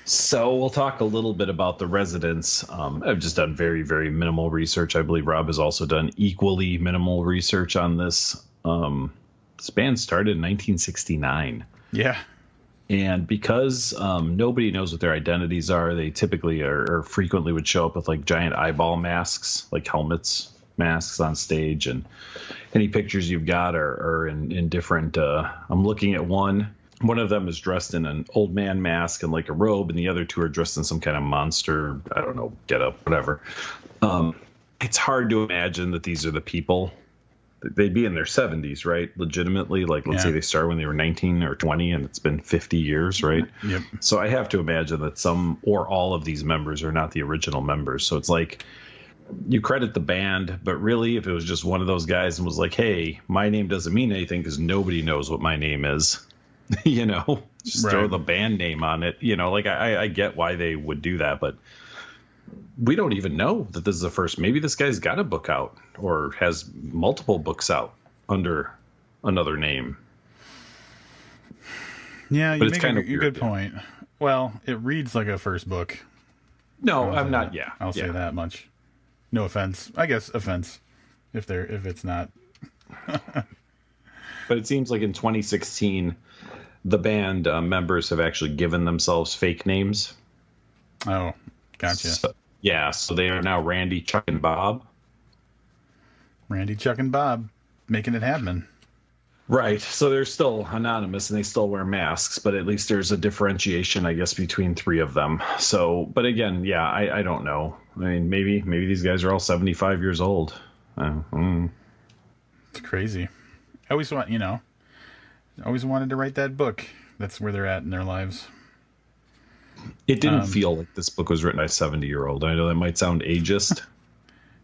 So we'll talk a little bit about the Residents. I've just done very, very minimal research. I believe Rob has also done equally minimal research on this. This band started in 1969. Yeah. And because nobody knows what their identities are, they typically or frequently would show up with like giant eyeball masks, like helmets, masks on stage. And any pictures you've got are in different. I'm looking at one one of them is dressed in an old man mask and like a robe, and the other two are dressed in some kind of monster, I don't know, get up, whatever. It's hard to imagine that these are the people. They'd be in their 70s, right? Legitimately, like let's say they started when they were 19 or 20, and it's been 50 years, right? Yep. So I have to imagine that some or all of these members are not the original members. So it's like you credit the band, but really, if it was just one of those guys and was like, "Hey, my name doesn't mean anything because nobody knows what my name is," just throw the band name on it. Like I get why they would do that, but we don't even know that this is the first. Maybe this guy's got a book out or has multiple books out under another name. Yeah, you make a good point. Well, it reads like a first book. No, I'm not. Yeah, I'll say that much. No offense. I guess offense if it's not. But it seems like in 2016, the band members have actually given themselves fake names. Oh, gotcha. So they are now Randy, Chuck, and Bob. Randy, Chuck, and Bob, making it happen. Right. So they're still anonymous and they still wear masks, but at least there's a differentiation, I guess, between three of them. So, but again, I don't know. I mean, maybe these guys are all 75 years old. It's crazy. I always wanted to write that book. That's where they're at in their lives. It didn't feel like this book was written by a 70-year-old. I know that might sound ageist,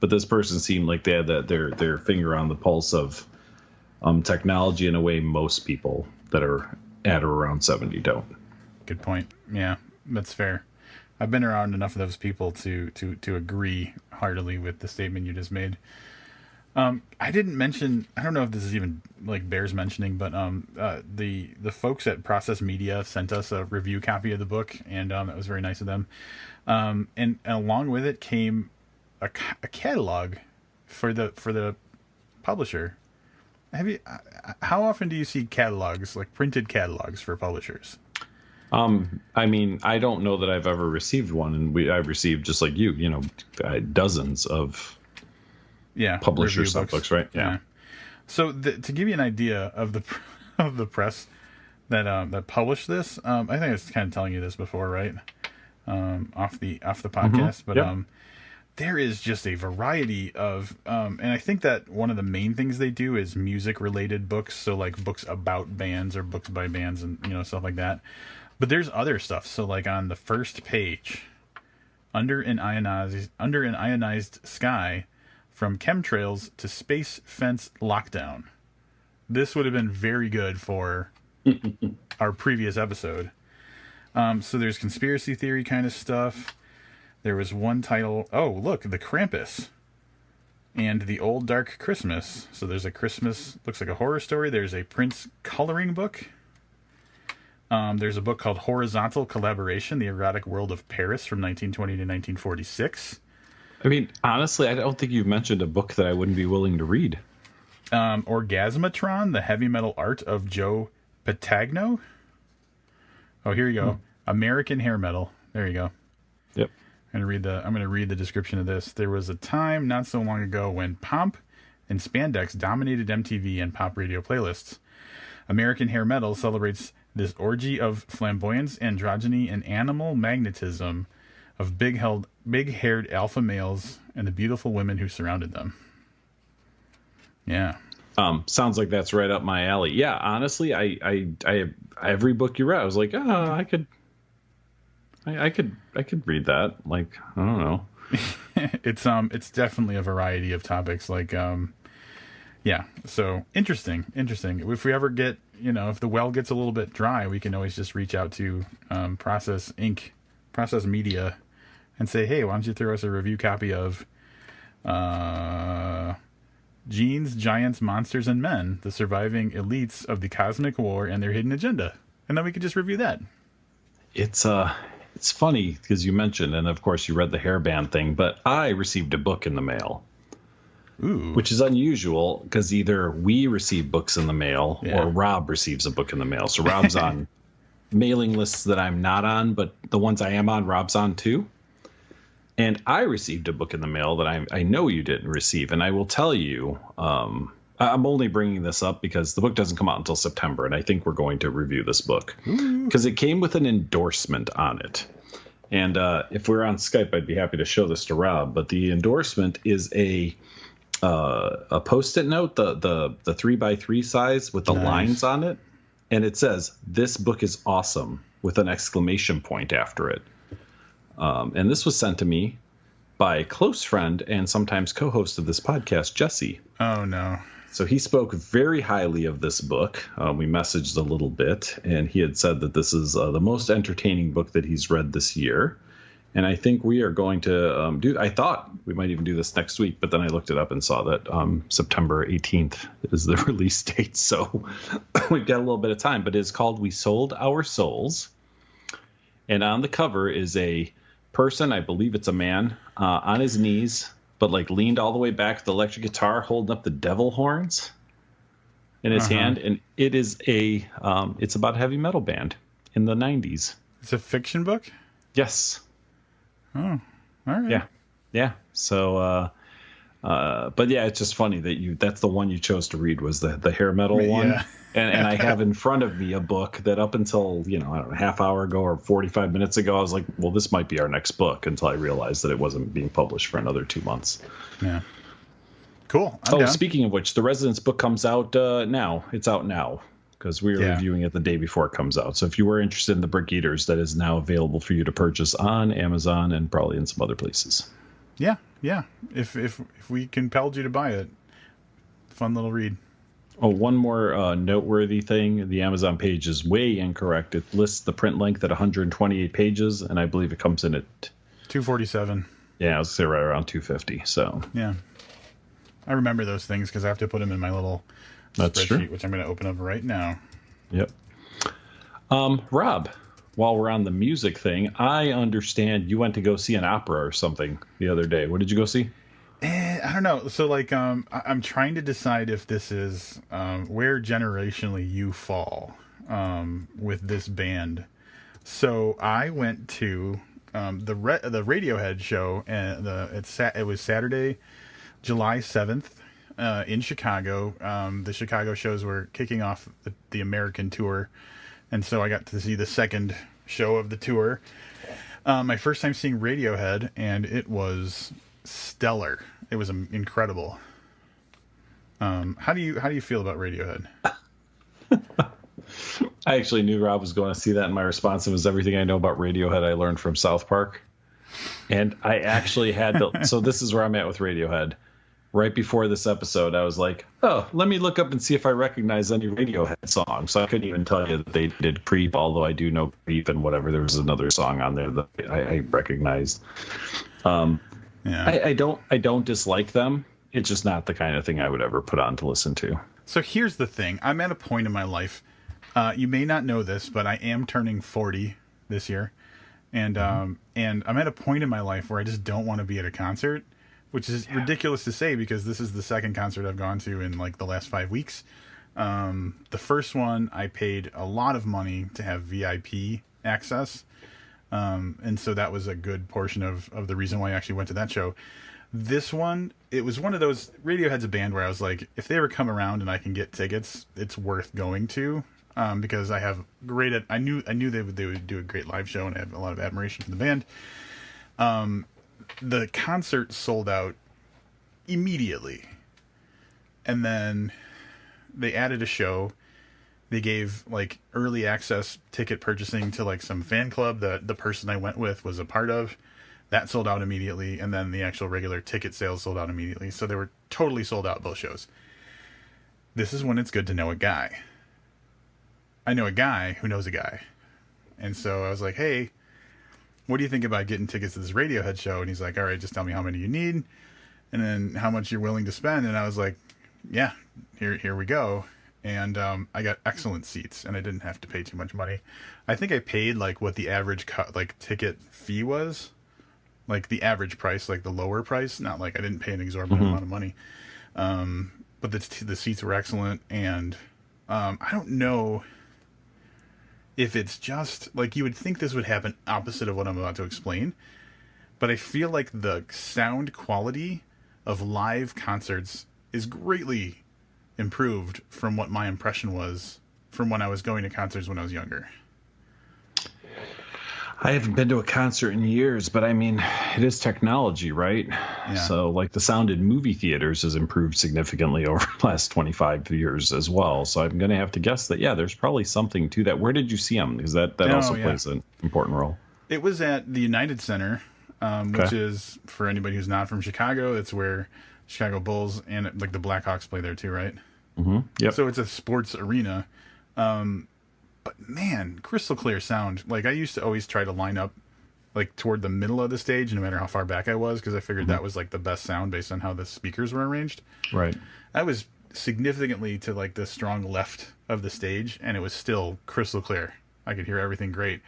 but this person seemed like they had their finger on the pulse of technology in a way most people that are at or around 70 don't. Good point. Yeah, that's fair. I've been around enough of those people to agree heartily with the statement you just made. I didn't mention, I don't know if this is even like bears mentioning, but the folks at Process Media sent us a review copy of the book, and that was very nice of them. And along with it came a catalog for the publisher. How often do you see catalogs, like printed catalogs for publishers? I mean, I don't know that I've ever received one, and I've received, just like you, dozens of publishers' books, right? Yeah. So to give you an idea of the press that published this, I think I was kind of telling you this before, right? Off the podcast, but there is just a variety of, and I think that one of the main things they do is music related books. So like books about bands or books by bands and, stuff like that. But there's other stuff. So like on the first page, under an ionized sky, from chemtrails to space fence lockdown. This would have been very good for our previous episode. So there's conspiracy theory kind of stuff. There was one title. Oh, look, The Krampus and The Old Dark Christmas. So there's a Christmas, looks like a horror story. There's a Prince coloring book. There's a book called Horizontal Collaboration, The Erotic World of Paris from 1920 to 1946. I mean, honestly, I don't think you've mentioned a book that I wouldn't be willing to read. Orgasmatron, The Heavy Metal Art of Joe Patagno. Oh, here you go. American Hair Metal. There you go. Yep. I'm gonna read the description of this. There was a time not so long ago when pomp and spandex dominated MTV and pop radio playlists. American Hair Metal celebrates this orgy of flamboyance, androgyny, and animal magnetism of big-haired alpha males and the beautiful women who surrounded them. Yeah. Sounds like that's right up my alley. Yeah, honestly, I every book you read, I was like, I could read that. Like, I don't know. It's definitely a variety of topics. Like, so interesting. If we ever get, if the well gets a little bit dry, we can always just reach out to Process Media, and say, hey, why don't you throw us a review copy of Genes, Giants, Monsters, and Men, the surviving elites of the cosmic war and their hidden agenda. And then we could just review that. It's funny because you mentioned, and of course you read the hairband thing, but I received a book in the mail. Ooh. Which is unusual because either we receive books in the mail or Rob receives a book in the mail. So Rob's on mailing lists that I'm not on, but the ones I am on, Rob's on too. And I received a book in the mail that I know you didn't receive. And I will tell you, I'm only bringing this up because the book doesn't come out until September, and I think we're going to review this book because it came with an endorsement on it. And if we were on Skype, I'd be happy to show this to Rob. But the endorsement is a Post-it note, the 3x3 size with the lines on it, and it says, "This book is awesome," with an exclamation point after it. And this was sent to me by a close friend and sometimes co-host of this podcast, Jesse. Oh no. So he spoke very highly of this book. We messaged a little bit, and he had said that this is the most entertaining book that he's read this year. And I think we are going to I thought we might even do this next week, but then I looked it up and saw that September 18th is the release date. So we've got a little bit of time, but it's called We Sold Our Souls. And on the cover is a person, I believe it's a man, on his knees, but like leaned all the way back with the electric guitar, holding up the devil horns in his hand. And it is it's about a heavy metal band in the 90s. It's a fiction book? Yes. Oh, all right. Yeah. So, but yeah, it's just funny that that's the one you chose to read was the hair metal one. Yeah. And I have in front of me a book that up until, I don't know, a half hour ago or 45 minutes ago, I was like, well, this might be our next book, until I realized that it wasn't being published for another 2 months. Yeah. Cool. I'm down. Speaking of which, the Residence book comes out now. It's out now because we were reviewing it the day before it comes out. So if you were interested in the Brickeaters, that is now available for you to purchase on Amazon and probably in some other places. Yeah. If we compelled you to buy it, fun little read. Oh, one more noteworthy thing. The Amazon page is way incorrect. It lists the print length at 128 pages, and I believe it comes in at 247. Yeah, I was going to say right around 250. So yeah. I remember those things because I have to put them in my little spreadsheet, which I'm going to open up right now. Yep. Rob, while we're on the music thing, I understand you went to go see an opera or something the other day. What did you go see? I don't know. So, I'm trying to decide if this is where generationally you fall with this band. So, I went to the Radiohead show, and it was Saturday, July 7th, in Chicago. The Chicago shows were kicking off the American tour, and so I got to see the second show of the tour. My first time seeing Radiohead, and it was stellar. It was incredible. How do you feel about Radiohead? I actually knew Rob was going to see that, and my response was everything I know about Radiohead I learned from South Park. And I actually had to. So this is where I'm at with Radiohead. Right before this episode, I was like, oh, let me look up and see if I recognize any Radiohead songs. So I couldn't even tell you that they did Creep, although I do know Creep and whatever. There was another song on there that I recognized. I don't dislike them. It's just not the kind of thing I would ever put on to listen to. So here's the thing. I'm at a point in my life. You may not know this, but I am turning 40 this year. And and I'm at a point in my life where I just don't want to be at a concert, which is ridiculous to say because this is the second concert I've gone to in like the last 5 weeks. The first one, I paid a lot of money to have VIP access. And so that was a good portion of the reason why I actually went to that show. This one, it was one of those, Radiohead's a band where I was like, if they ever come around and I can get tickets, it's worth going to, because I have I knew they would do a great live show, and I have a lot of admiration for the band. The concert sold out immediately. And then they added a show. They gave like early access ticket purchasing to like some fan club that the person I went with was a part of. That sold out immediately, and then the actual regular ticket sales sold out immediately. So they were totally sold out, both shows. This is when it's good to know a guy. I know a guy who knows a guy. And so I was like, hey, what do you think about getting tickets to this Radiohead show? And he's like, all right, just tell me how many you need and then how much you're willing to spend. And I was like, yeah, here we go. And I got excellent seats, and I didn't have to pay too much money. I think I paid like what the average ticket fee was, like the average price, like the lower price. Not like I didn't pay an exorbitant amount of money, but the seats were excellent. And I don't know if it's just like you would think this would happen opposite of what I'm about to explain, but I feel like the sound quality of live concerts is greatly improved from what my impression was from when I was going to concerts when I was younger? I haven't been to a concert in years, but I mean, it is technology, right? Yeah. So like the sound in movie theaters has improved significantly over the last 25 years as well. So I'm going to have to guess that, yeah, there's probably something to that. Where did you see them? Because that also plays an important role. It was at the United Center, which is, for anybody who's not from Chicago, it's where Chicago Bulls and like the Blackhawks play there too, right? Mm-hmm. Yep. So it's a sports arena. But man, crystal clear sound. Like I used to always try to line up like toward the middle of the stage, no matter how far back I was, because I figured that was like the best sound based on how the speakers were arranged. Right. I was significantly to like the strong left of the stage, and it was still crystal clear. I could hear everything great.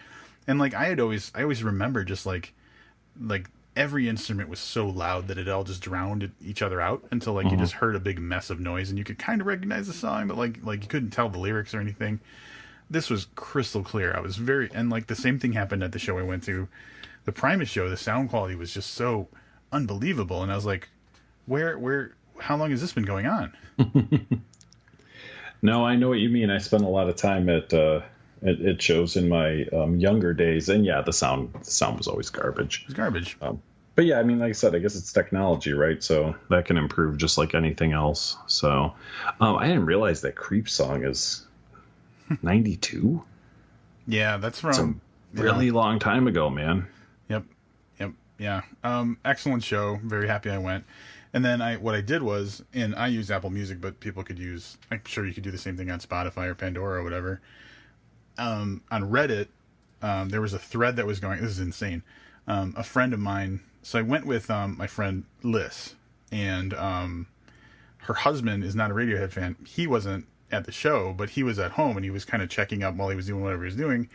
And like I always remember just like every instrument was so loud that it all just drowned each other out until like you just heard a big mess of noise and you could kind of recognize the song, but like you couldn't tell the lyrics or anything. This was crystal clear. I was and like the same thing happened at the show I went to, the Primus show. The sound quality was just so unbelievable, and I was like, how long has this been going on? No, I know what you mean. I spent a lot of time at shows in my younger days, and yeah, the sound was always garbage. It's garbage. But yeah, I mean, like I said, I guess it's technology, right? So that can improve just like anything else. So I didn't realize that Creep song is 92. Yeah, that's from a really long time ago, man. Yep. Yeah. Excellent show. Very happy I went. And then what I did was, and I use Apple Music, but people could use, I'm sure you could do the same thing on Spotify or Pandora or whatever. On Reddit, there was a thread that was going, this is insane. A friend of mine, so I went with my friend Liz, and her husband is not a Radiohead fan. He wasn't at the show, but he was at home, and he was kind of checking up while he was doing whatever he was doing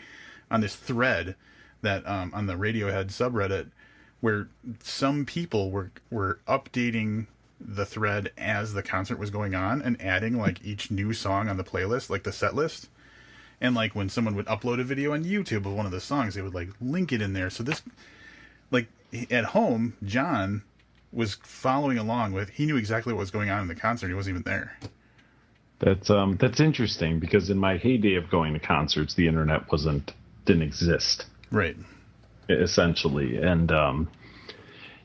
on this thread that on the Radiohead subreddit, where some people were updating the thread as the concert was going on and adding like each new song on the playlist, like the set list. And like when someone would upload a video on YouTube of one of the songs, they would like link it in there. So this, like at home, John was following along with, he knew exactly what was going on in the concert. He wasn't even there. That's interesting, because in my heyday of going to concerts, the internet didn't exist. Right. Essentially. And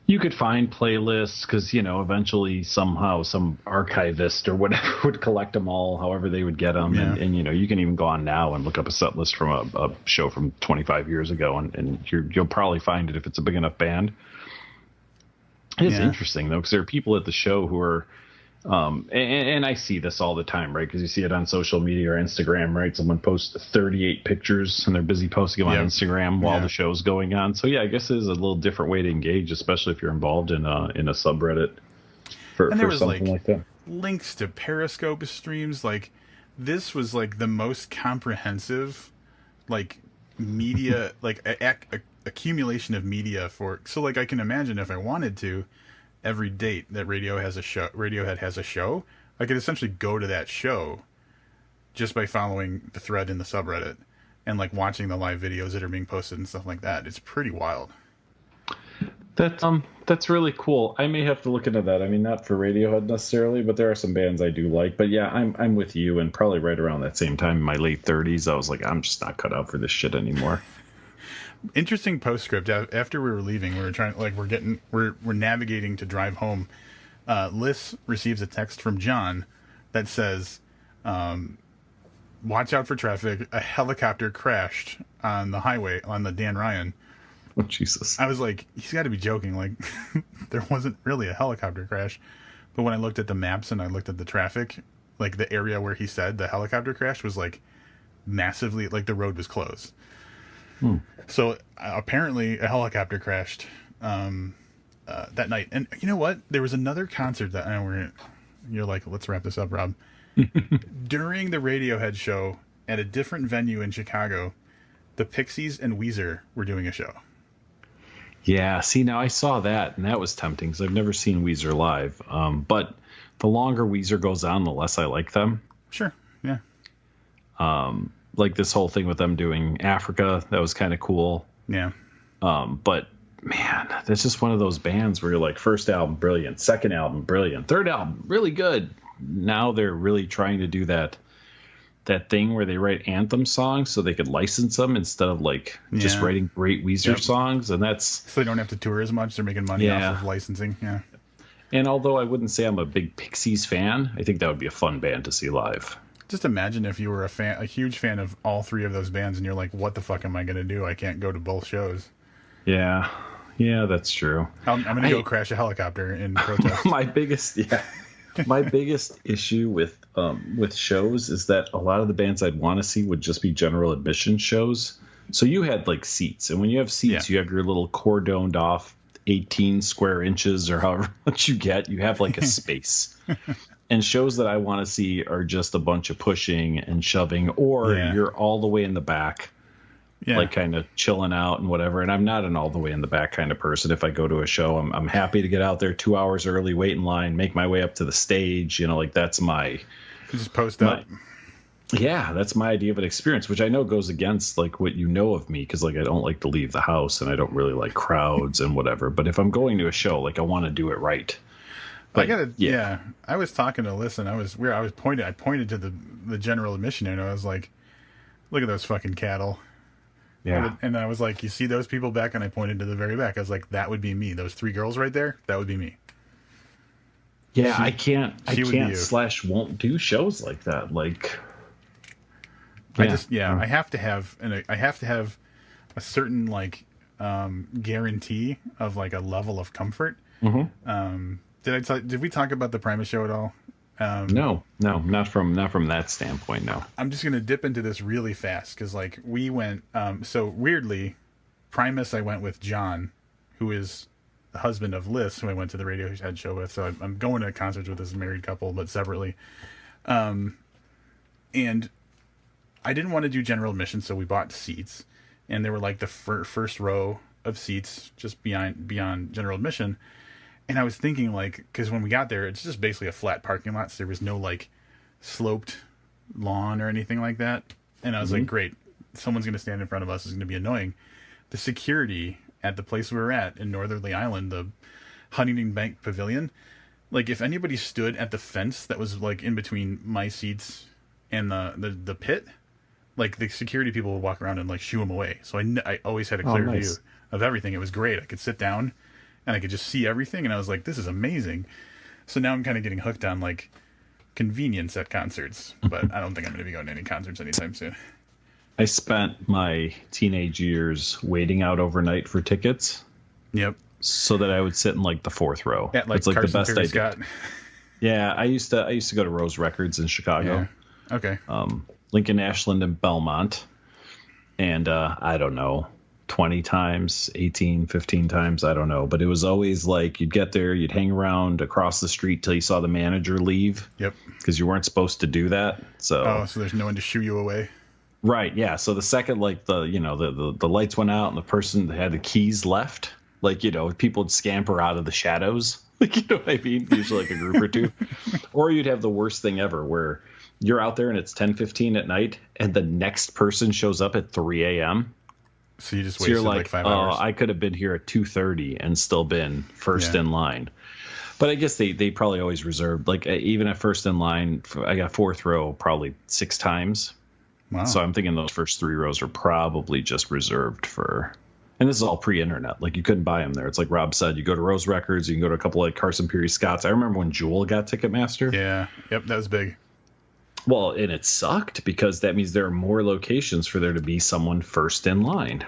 you could find playlists because, eventually somehow some archivist or whatever would collect them all, however they would get them. Yeah. And you can even go on now and look up a set list from a show from 25 years ago, and you'll probably find it if it's a big enough band. It's interesting, though, because there are people at the show who are, and I see this all the time, right? Because you see it on social media or Instagram, right? Someone posts 38 pictures and they're busy posting them on Instagram while the show's going on. So yeah, I guess it is a little different way to engage, especially if you're involved in a subreddit for something like that. Links to Periscope streams, like this was like the most comprehensive, like media, like accumulation of media for. So like I can imagine if I wanted to. Every date that Radiohead has a show, I could essentially go to that show just by following the thread in the subreddit and like watching the live videos that are being posted and stuff like that. It's pretty wild. That's really cool. I may have to look into that. I mean, not for Radiohead necessarily, but there are some bands I do like. But yeah, I'm with you. And probably right around that same time in my late 30s, I was like, I'm just not cut out for this shit anymore. Interesting postscript. After we were leaving, we were trying, like, we're navigating to drive home. Liz receives a text from John that says, "Watch out for traffic. A helicopter crashed on the highway on the Dan Ryan." Oh, Jesus! I was like, he's got to be joking. Like, there wasn't really a helicopter crash. But when I looked at the maps and I looked at the traffic, like the area where he said the helicopter crash was like massively, like the road was closed. So apparently a helicopter crashed that night. And you know what? There was another concert that you're like, let's wrap this up, Rob. During the Radiohead show at a different venue in Chicago, the Pixies and Weezer were doing a show. Yeah, see, now I saw that, and that was tempting because I've never seen Weezer live. But the longer Weezer goes on, the less I like them. Sure, yeah. Like this whole thing with them doing Africa, that was kind of cool. Yeah. But man, that's just one of those bands where you're like, first album, brilliant. Second album, brilliant. Third album, really good. now they're really trying to do that thing where they write anthem songs so they could license them instead of like just writing great Weezer songs, and that's so they don't have to tour as much. They're making money off of licensing. Yeah. And although I wouldn't say I'm a big Pixies fan, I think that would be a fun band to see live. Just imagine if you were a huge fan of all three of those bands, and you're like, "What the fuck am I going to do? I can't go to both shows." Yeah, that's true. I'm going to go crash a helicopter in protest. My biggest issue with shows is that a lot of the bands I'd want to see would just be general admission shows. So you had like seats, and when you have seats, you have your little cordoned off 18 square inches or however much you get. You have like a space. And shows that I want to see are just a bunch of pushing and shoving, or you're all the way in the back, like kind of chilling out and whatever. And I'm not an all the way in the back kind of person. If I go to a show, I'm happy to get out there 2 hours early, wait in line, make my way up to the stage. You know, like that's my just post up. Yeah, that's my idea of an experience, which I know goes against like what you know of me, because like I don't like to leave the house and I don't really like crowds and whatever. But if I'm going to a show, like I want to do it right. But, I was talking to Listen. I pointed to the general admission, and I was like, "Look at those fucking cattle." Yeah. And I was like, "You see those people back?" And I pointed to the very back. I was like, "That would be me. Those three girls right there. That would be me." Yeah, I can't / won't do shows like that. Like, I have to have a certain like guarantee of like a level of comfort. Mm-hmm. Did we talk about the Primus show at all? No, not from that standpoint. No. I'm just gonna dip into this really fast because like we went. So weirdly, Primus I went with John, who is the husband of Liz, who I went to the Radiohead show with. So I'm going to concerts with this married couple, but separately. And I didn't want to do general admission, so we bought seats, and they were like the first row of seats just beyond general admission. And I was thinking, like, because when we got there, it's just basically a flat parking lot, so there was no, like, sloped lawn or anything like that. And I was like, great, someone's going to stand in front of us. It's going to be annoying. The security at the place we were at in Northerly Island, the Huntington Bank Pavilion, like, if anybody stood at the fence that was, like, in between my seats and the pit, like, the security people would walk around and, like, shoo them away. So I always had a clear view of everything. It was great. I could sit down and I could just see everything, and I was like, this is amazing. So now I'm kind of getting hooked on, like, convenience at concerts, but I don't think I'm going to be going to any concerts anytime soon. I spent my teenage years waiting out overnight for tickets. Yep. So that I would sit in, like, the fourth row. At, like, it's, like, Carson the best Perry I did. Scott. Yeah, I used to go to Rose Records in Chicago. Yeah. Okay. Lincoln, Ashland, and Belmont. And I don't know, 20 times, 18, 15 times, I don't know. But it was always like you'd get there, you'd hang around across the street till you saw the manager leave. Yep. Because you weren't supposed to do that. So there's no one to shoo you away. Right, yeah. So the second, like, the lights went out and the person that had the keys left, like, you know, people would scamper out of the shadows. Like, you know what I mean? Usually like a group or two. Or you'd have the worst thing ever where you're out there and it's 10:15 at night and the next person shows up at 3 a.m. So you just wasted like 5 hours. I could have been here at 2:30 and still been first in line. But I guess they probably always reserved, like, even at first in line, I got fourth row probably 6 times. Wow. So I'm thinking those first 3 rows are probably just reserved for, and this is all pre-internet. Like, you couldn't buy them there. It's like Rob said, you go to Rose Records, you can go to a couple like Carson Peary Scott's. I remember when Jewel got Ticketmaster. Yeah. Yep. That was big. Well, and it sucked because that means there are more locations for there to be someone first in line.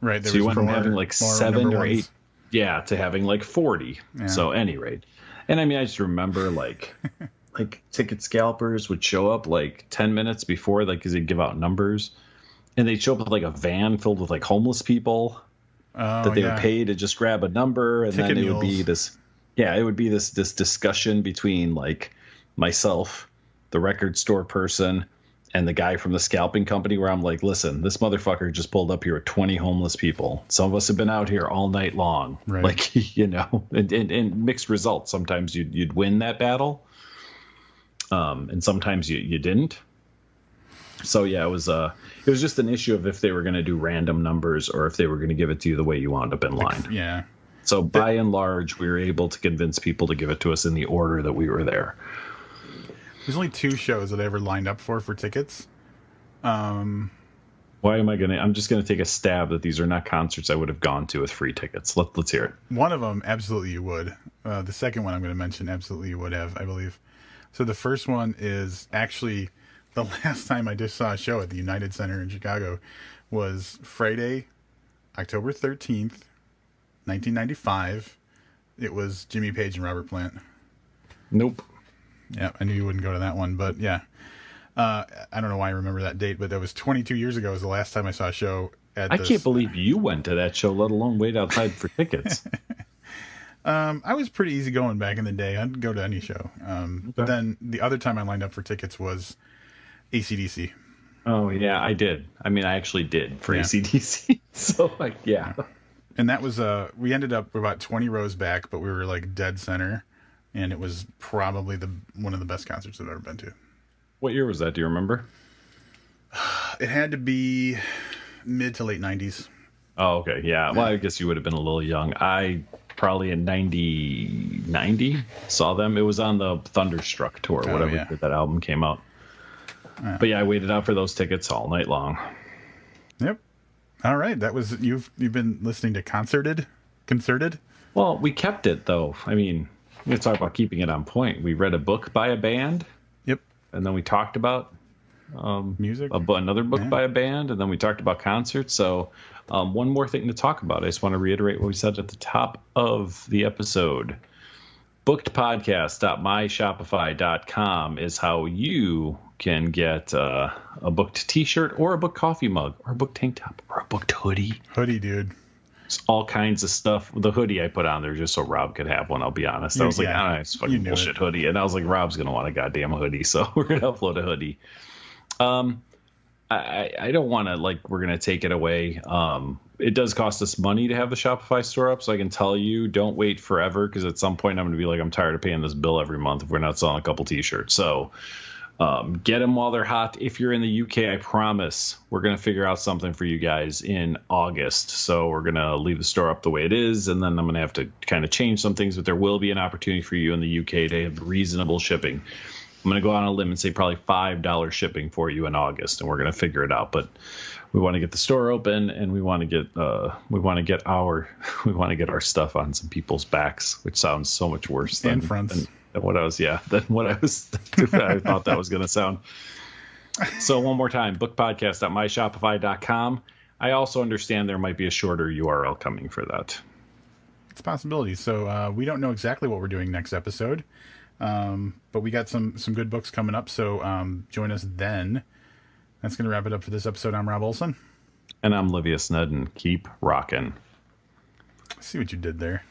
Right. So you went from having like 7 or 8, to having like 40. Yeah. So at any rate. And I mean, I just remember like ticket scalpers would show up like 10 minutes before, like, because they'd give out numbers. And they'd show up with like a van filled with like homeless people that they would pay to just grab a number. And ticket then mules. It would be this discussion between like myself, the record store person, and the guy from the scalping company, where I'm like, listen, this motherfucker just pulled up here with 20 homeless people. Some of us have been out here all night long. Right. Like, you know, and mixed results. Sometimes you'd win that battle. And sometimes you didn't. So yeah, it was just an issue of if they were going to do random numbers or if they were going to give it to you the way you wound up in line. Yeah. So by and large, we were able to convince people to give it to us in the order that we were there. There's only 2 shows that I ever lined up for tickets. Why am I going to... I'm just going to take a stab that these are not concerts I would have gone to with free tickets. Let's hear it. One of them, absolutely you would. The second one I'm going to mention, absolutely you would have, I believe. So the first one is actually the last time I just saw a show at the United Center in Chicago was Friday, October 13th, 1995. It was Jimmy Page and Robert Plant. Nope. Yeah, I knew you wouldn't go to that one, but yeah. I don't know why I remember that date, but that was 22 years ago was the last time I saw a show at I can't believe you went to that show, let alone wait outside for tickets. I was pretty easygoing back in the day. I'd go to any show. But then the other time I lined up for tickets was AC/DC. Oh, yeah, I did. I mean, I actually did for AC/DC. So, yeah. And that was, we ended up about 20 rows back, but we were like dead center. And it was probably one of the best concerts I've ever been to. What year was that? Do you remember? It had to be mid to late 90s. Oh, okay. Yeah. Well, I guess you would have been a little young. I probably in 90 saw them. It was on the Thunderstruck tour, whatever year that album came out. Yeah. But yeah, I waited out for those tickets all night long. Yep. All right. That was you've been listening to Concerted? Well, we kept it though. I mean, let's talk about keeping it on point. We read a book by a band. Yep. And then we talked about music, another book by a band, and then we talked about concerts. So one more thing to talk about. I just want to reiterate what we said at the top of the episode. Bookedpodcast.myshopify.com is how you can get a booked t-shirt or a booked coffee mug or a booked tank top or a booked hoodie. Hoodie, dude. It's all kinds of stuff. The hoodie I put on there just so Rob could have one, I'll be honest. I was like, it's fucking bullshit hoodie. And I was like, Rob's going to want a goddamn hoodie, so we're going to upload a hoodie. I don't want to, we're going to take it away. It does cost us money to have the Shopify store up, so I can tell you, don't wait forever, because at some point I'm going to be like, I'm tired of paying this bill every month if we're not selling a couple t-shirts. So get them while they're hot. If you're in the UK, I promise we're going to figure out something for you guys in August. So we're going to leave the store up the way it is, and then I'm going to have to kind of change some things, but there will be an opportunity for you in the UK to have reasonable shipping. I'm going to go on a limb and say probably $5 shipping for you in August, and we're going to figure it out. But we want to get the store open, and we want to get our stuff on some people's backs, which sounds so much worse than fronts. I thought that was going to sound. So one more time, bookpodcast.myshopify.com. I also understand there might be a shorter URL coming for that. It's a possibility. So we don't know exactly what we're doing next episode, but we got some good books coming up. So join us then. That's going to wrap it up for this episode. I'm Rob Olson. And I'm Livia Snedden. Keep rocking. See what you did there.